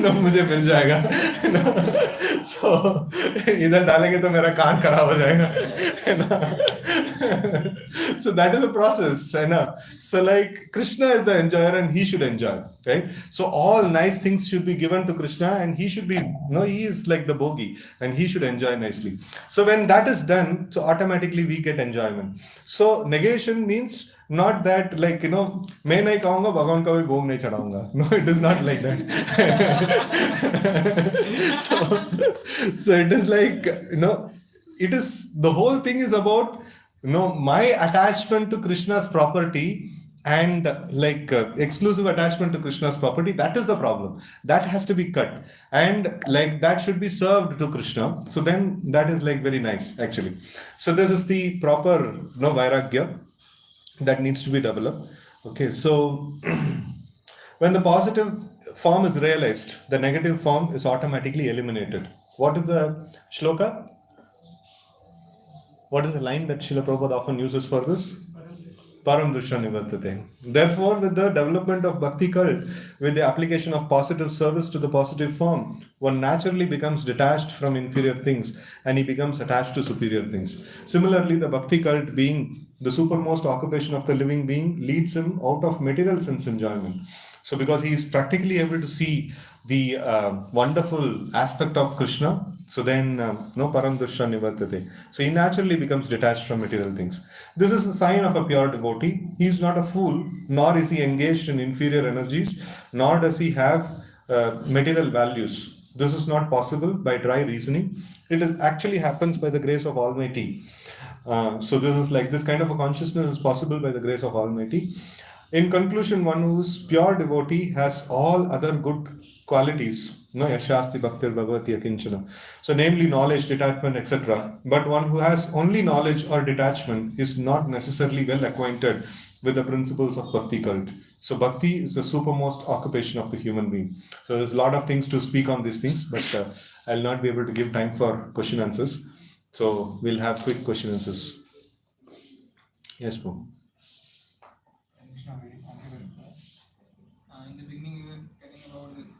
no मुझे मिल जाएगा, no, so इधर डालेंगे तो मेरा कान खराब हो जाएगा, so that is a process, है so like Krishna is the enjoyer and he should enjoy, right? So all nice things should be given to Krishna and he should be, no, he is like the bogey and he should enjoy nicely. So when that is done, so automatically we get enjoyment. So negation means not that like, मैं नहीं कहूँगा भगवान का भी भोग नहीं चढ़ाऊँगा. No, it is not like that. So it is like, it is, the whole thing is about, my attachment to Krishna's property and like exclusive attachment to Krishna's property, that is the problem. That has to be cut. And like that should be served to Krishna. So then that is like very nice actually. So this is the proper Vairagya that needs to be developed. Okay, so when the positive form is realized, the negative form is automatically eliminated. What is the shloka? What is the line that Srila Prabhupada often uses for this? Param Drishya Nivartate. Therefore, with the development of Bhakti cult, with the application of positive service to the positive form, one naturally becomes detached from inferior things and he becomes attached to superior things. Similarly, the Bhakti cult, being the supermost occupation of the living being, leads him out of material sense enjoyment. So because he is practically able to see the wonderful aspect of Krishna, so then no param drishya nivartate. So he naturally becomes detached from material things. This is a sign of a pure devotee. He is not a fool, nor is he engaged in inferior energies, nor does he have material values. This is not possible by dry reasoning. It is actually happens by the grace of Almighty. So this is like, this kind of a consciousness is possible by the grace of Almighty. In conclusion, one who is pure devotee has all other good qualities. No, yashasti bhaktir bhagavati akinchana. So namely knowledge, detachment, etc. But one who has only knowledge or detachment is not necessarily well acquainted with the principles of bhakti cult. So bhakti is the supermost occupation of the human being. So there's a lot of things to speak on these things, but I'll not be able to give time for question answers. So we'll have quick question answers. Yes, Prabhu. In the beginning, you were telling about this.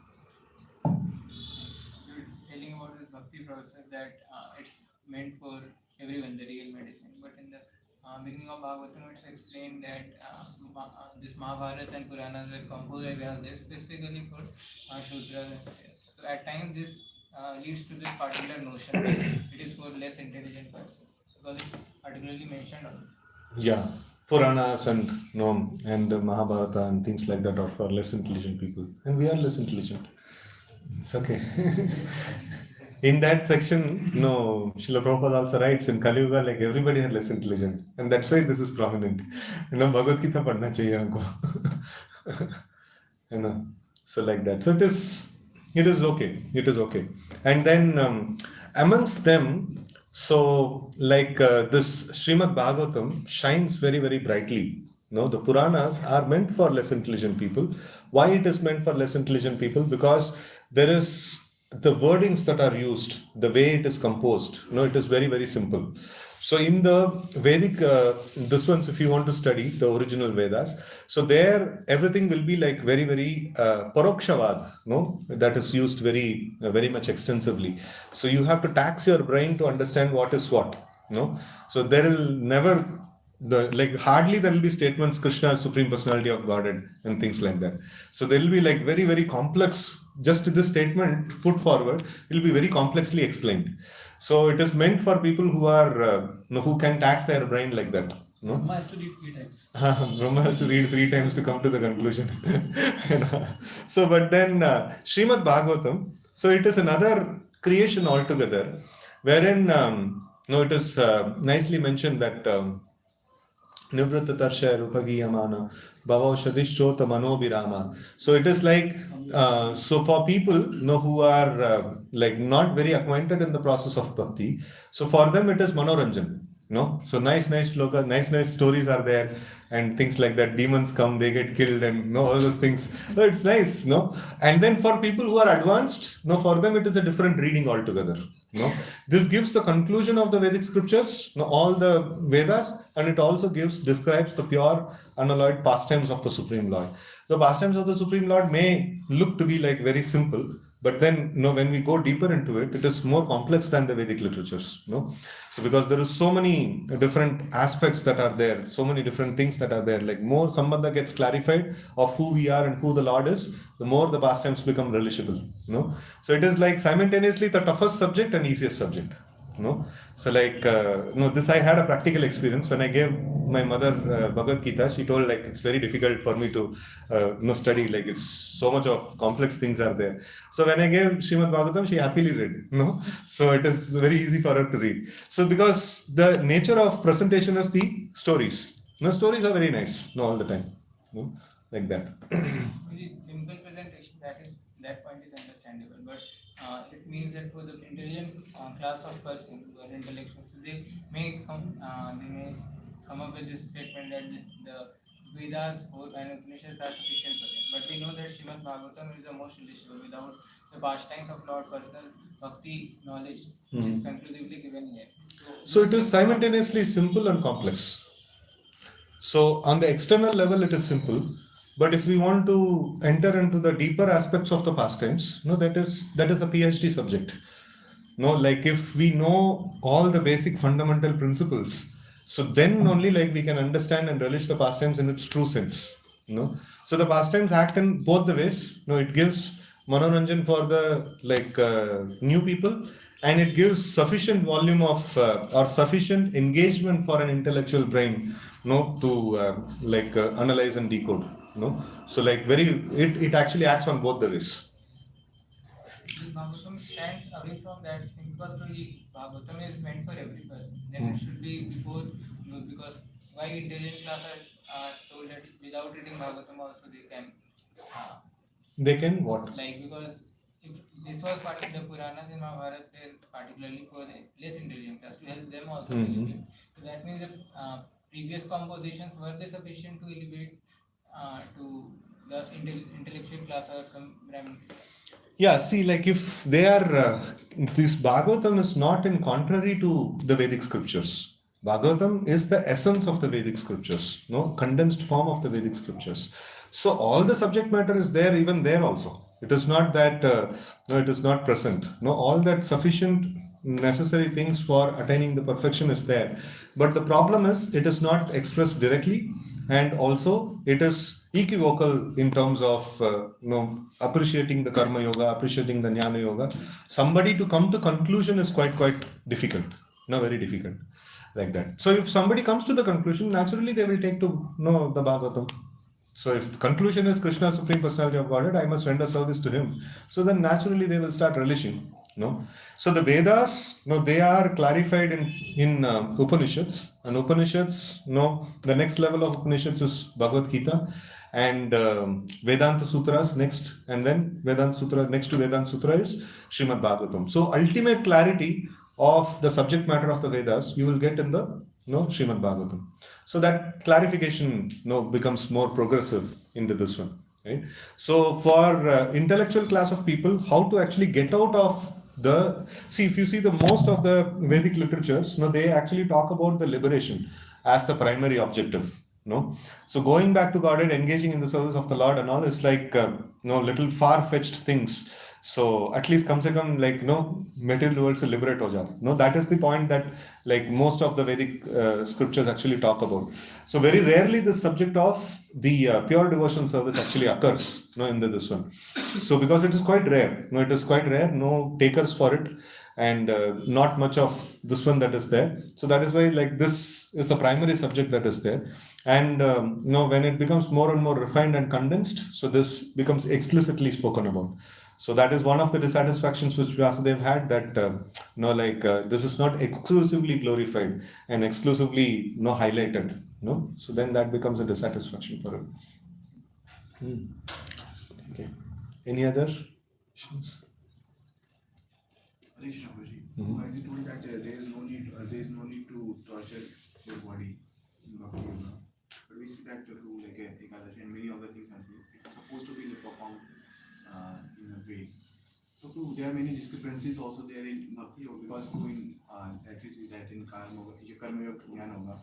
You were telling about this bhakti process that it's meant for everyone, the real medicine. But in the beginning of Bhagavatam, it's explained that this Mahabharata and Puranas were composed by Vyasadeva specifically for Shudras and Kshatriyas. So at times this leads to this particular notion that it is for less intelligent persons, because it's particularly mentioned on this. Yeah, Puranas and Mahabharata and things like that are for less intelligent people, and we are less intelligent. It's okay. In that section, Srila Prabhupada also writes in Kali Yuga, like everybody are less intelligent, and that's why this is prominent. Bhagavad Gita padna chahiye humko. So like that. So it is okay. It is okay. And then amongst them, so like this Srimad Bhagavatam shines very, very brightly. The Puranas are meant for less intelligent people. Why it is meant for less intelligent people? Because there is the wordings that are used, the way it is composed, it is very, very simple. So in the Vedic, this ones, if you want to study the original Vedas, so there everything will be like very, very parokshavad, that is used very, very much extensively. So you have to tax your brain to understand what is what. So there will never hardly there will be statements Krishna is Supreme Personality of Godhead and things like that. So there will be like very, very complex, just this statement put forward, it will be very complexly explained. So it is meant for people who are who can tax their brain like that. Brahma has to read 3 times. Brahma has to read 3 times to come to the conclusion. So but then Srimad Bhagavatam, so it is another creation altogether, wherein it is nicely mentioned that Nivritta Tarsha Rupagiyamana Bhava Shadishchota Manobirama. So it is like, so for people who are like not very acquainted in the process of bhakti, so for them it is Manoranjan. So nice shloka, nice stories are there and things like that. Demons come, they get killed and all those things. So it's nice, And then for people who are advanced, for them it is a different reading altogether. This gives the conclusion of the Vedic scriptures, all the Vedas, and it also describes the pure, unalloyed pastimes of the Supreme Lord. The pastimes of the Supreme Lord may look to be like very simple, but then when we go deeper into it, it is more complex than the Vedic literatures. So because there is so many different aspects that are there, so many different things that are there, like more sambandha gets clarified of who we are and who the Lord is, the more the pastimes become relishable. So it is like simultaneously the toughest subject and easiest subject. So like this I had a practical experience when I gave my mother Bhagavad Gita. She told like it's very difficult for me to study, like it's so much of complex things are there. So when I gave Srimad Bhagavatam, she happily read. So it is very easy for her to read. So because the nature of presentation is the stories. Stories are very nice all the time. Like that. Simple presentation, that point is understandable, but it means that for the intelligent class of person who are intellectuals, they may come up with this statement that the Vedas and Upanishads are sufficient for them. But we know that Srimad Bhagavatam is the most relishable without the pastimes of Lord, personal bhakti knowledge, which is conclusively given here. So it is simultaneously simple and complex. So on the external level, it is simple. But if we want to enter into the deeper aspects of the pastimes, that is a PhD subject. Like if we know all the basic fundamental principles, so then only like we can understand and relish the pastimes in its true sense. So the pastimes act in both the ways. It gives Manoranjan for the new people, and it gives sufficient volume of or sufficient engagement for an intellectual brain to analyze and decode. So like it actually acts on both the ways. Bhagavatam stands away from that thing because truly Bhagavatam is meant for every person. Then it should be before, because why intelligent class are told that without reading Bhagavatam also they can what? Like, because if this was part of the Puranas in Mahabharata, they're particularly for the less intelligent class to help them also elevate. So that means that previous compositions, were they sufficient to elevate to the intellectual class or some Brahmin? Yeah, see, like if they are, this Bhagavatam is not in contrary to the Vedic scriptures. Bhagavatam is the essence of the Vedic scriptures, condensed form of the Vedic scriptures. So all the subject matter is there, even there also. It is not that no, it is not present. No, all that sufficient necessary things for attaining the perfection is there. But the problem is it is not expressed directly, and also it is equivocal in terms of appreciating the karma yoga, appreciating the jnana yoga. Somebody to come to conclusion is quite difficult. No, very difficult, like that. So if somebody comes to the conclusion, naturally they will take to know the Bhagavatam. So if the conclusion is Krishna, Supreme Personality of Godhead, I must render service to him. So then naturally they will start relishing. No. So the Vedas, no, they are clarified in Upanishads, and Upanishads, no, the next level of Upanishads is Bhagavad Gita, and Vedanta Sutras next, and then Vedanta Sutra next to Vedanta Sutra is Srimad Bhagavatam. So ultimate clarity of the subject matter of the Vedas you will get in the Srimad Bhagavatam. So that clarification becomes more progressive into this one. Right? So for intellectual class of people, how to actually get out of if you see the most of the Vedic literatures, they actually talk about the liberation as the primary objective. So going back to Godhead, engaging in the service of the Lord and all is like little far-fetched things. So at least come se come, like material world se liberate ho jao. That is the point that like most of the Vedic scriptures actually talk about. So very rarely the subject of the pure devotional service actually occurs in this one. So because it is quite rare, it is quite rare, no takers for it, and not much of this one that is there. So that is why like this is the primary subject that is there. And when it becomes more and more refined and condensed, so this becomes explicitly spoken about. So that is one of the dissatisfactions which Vyasadeva had, that this is not exclusively glorified and exclusively highlighted. So then that becomes a dissatisfaction for him. Okay. Any other questions? Harikshetra Prabhuji, as you told that there is no need to torture your body in Bhakti Yoga, but we see that through like Ekadashi and many other things, it's supposed to be performed in a way. So too, there are many discrepancies also there in Bhakti Yoga, because in that we see that in Karma Yoga, Jnana Yoga,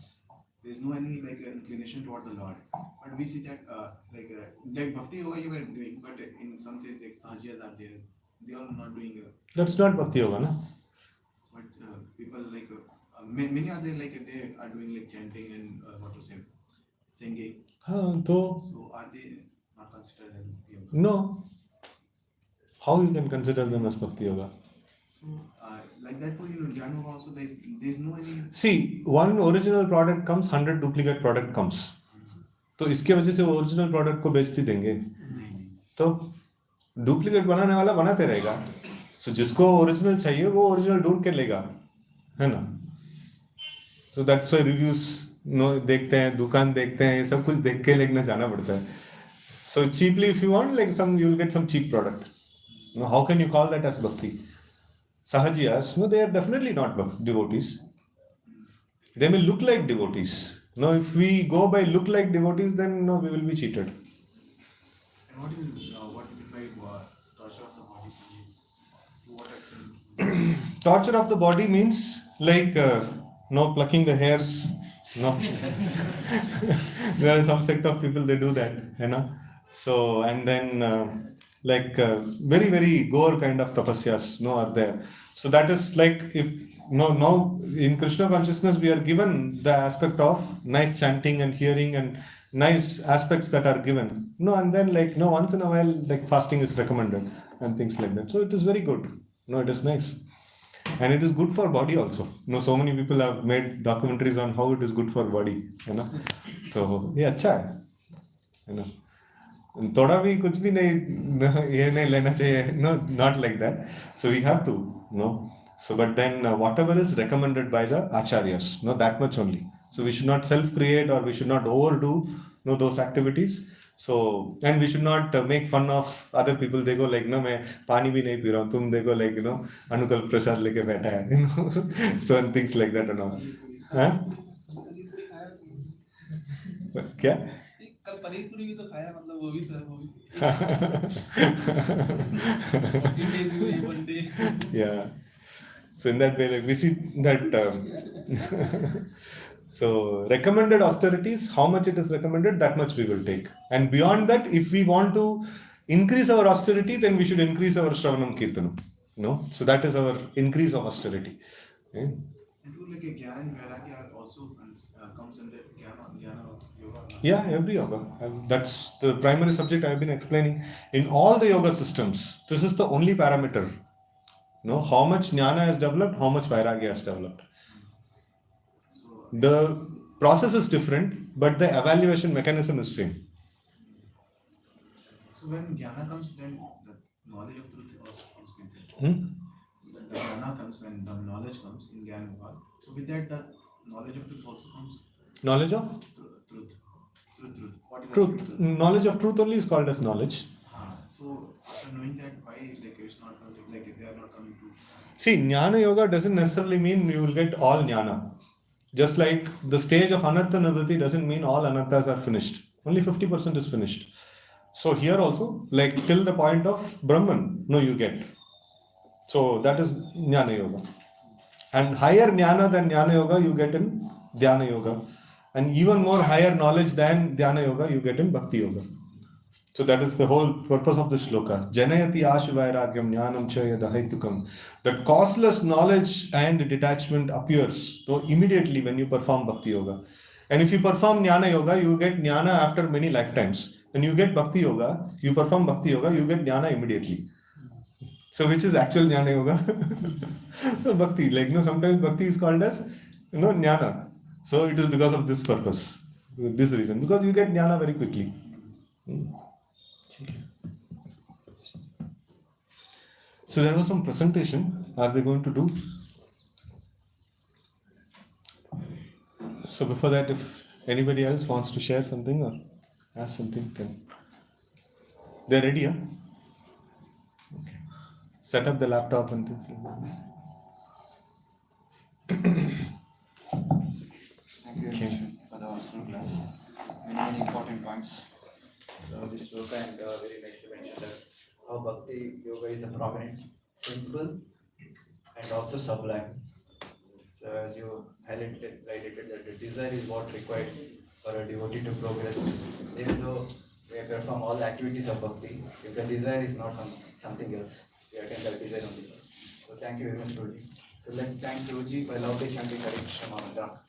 there is no any like inclination toward the Lord. But we see that like Bhakti Yoga you were doing, but in something like Sahajiyas are there, they are not doing. That's not Bhakti Yoga, no? But people like many are there like they are doing like chanting and what to say, singing. So are they not considered as Bhakti Yoga? No. How you can consider them as Bhakti Yoga? So like that too, Jnana Yoga also there's no any. See, one original product comes, 100 duplicate product comes. तो इसके वजह से वो original product को बेचती देंगे, तो duplicate बनाने वाला बनाते रहेगा. सो जिसको ओरिजिनल चाहिए वो ओरिजिनल ढूंढ के लेगा, है ना. सो दैट्स व्हाई रिव्यूज देखते हैं, दुकान देखते हैं, ये सब कुछ देख के लेके जाना पड़ता है. So cheaply if you want like some, you will get some cheap product. How can you call that as bhakti? Sahajiyas, they are definitely not devotees. They may look like devotees. If we go by look like devotees, then we will be cheated. And what is what by torture of the body? To what extent? Torture of the body means like plucking the hairs. No, there are some sect of people, they do that, So and then very very gore kind of tapasyas are there. So that is like if now in Krishna consciousness we are given the aspect of nice chanting and hearing and nice aspects that are given. And then once in a while like fasting is recommended and things like that. So it is very good. It is nice. And it is good for body also. So many people have made documentaries on how it is good for body. So yeah, अच्छा है. थोड़ा भी कुछ भी नहीं ये नहीं लेना चाहिए. Not like that. So we have to so but then whatever is recommended by the acharyas, that much only. So we should not self create, or we should not overdo those activities. So and we should not make fun of other people. They go like मैं पानी भी नहीं P रहा हूँ, तुम देखो like अनुकल्प प्रसाद लेके बैठा है. So and things like that and all. क्या कल पनीर पूरी भी तो खाया, मतलब वो भी yeah. So in that way, like we see that so recommended austerities, how much it is recommended, that much we will take. And beyond that, if we want to increase our austerity, then we should increase our Shravanam Kirtanam. So that is our increase of austerity. Okay? And too, like a Jnana and Vairagya are also comes under Jnana Yoga. Yeah, every yoga. That's the primary subject I've been explaining. In all the yoga systems, this is the only parameter. How much jnana has developed, how much vairagya has developed. So The process is different, but the evaluation mechanism is same. So when Jnana comes, then the knowledge of truth also comes with it. The Jnana comes when the knowledge comes in Jnana Yoga. So with that, the knowledge of truth also comes. Knowledge of Truth. What is truth. actually truth? Knowledge of truth only is called as knowledge. So after knowing that, why like Krishna comes, like they are not coming to. See, jnana yoga doesn't necessarily mean you will get all jnana. Just like the stage of anartha nivritti doesn't mean all anarthas are finished. Only 50% is finished. So here also, like till the point of Brahman, you get. So that is jnana yoga. And higher jnana than jnana yoga you get in dhyana yoga. And even more higher knowledge than dhyana yoga you get in bhakti yoga. So that is the whole purpose of the shloka. Janayati ashu vairagyam jnanam cha yadahaitukam. That causeless knowledge and detachment appears immediately when you perform bhakti yoga. And if you perform jnana yoga, you get jnana after many lifetimes. When you get bhakti yoga, you perform bhakti yoga, you get jnana immediately. So which is actual jnana yoga? Bhakti. Sometimes bhakti is called as jnana. So it is because of this purpose, this reason. Because you get jnana very quickly. So there was some presentation. Are they going to do? So before that, if anybody else wants to share something or ask something, they're ready, huh? Okay. Set up the laptop and things like that. Thank you very much for the awesome class. Many important points. So this yoga and very nicely mentioned that how Bhakti Yoga is a prominent, simple, and also sublime. So as you highlighted that the desire is what required for a devotee to progress. Even though we perform all the activities of Bhakti, if the desire is not something else, we attain the desire only. So thank you very much, Prabhuji. So let's thank Prabhuji by loudly chanting Harikshetra mantra.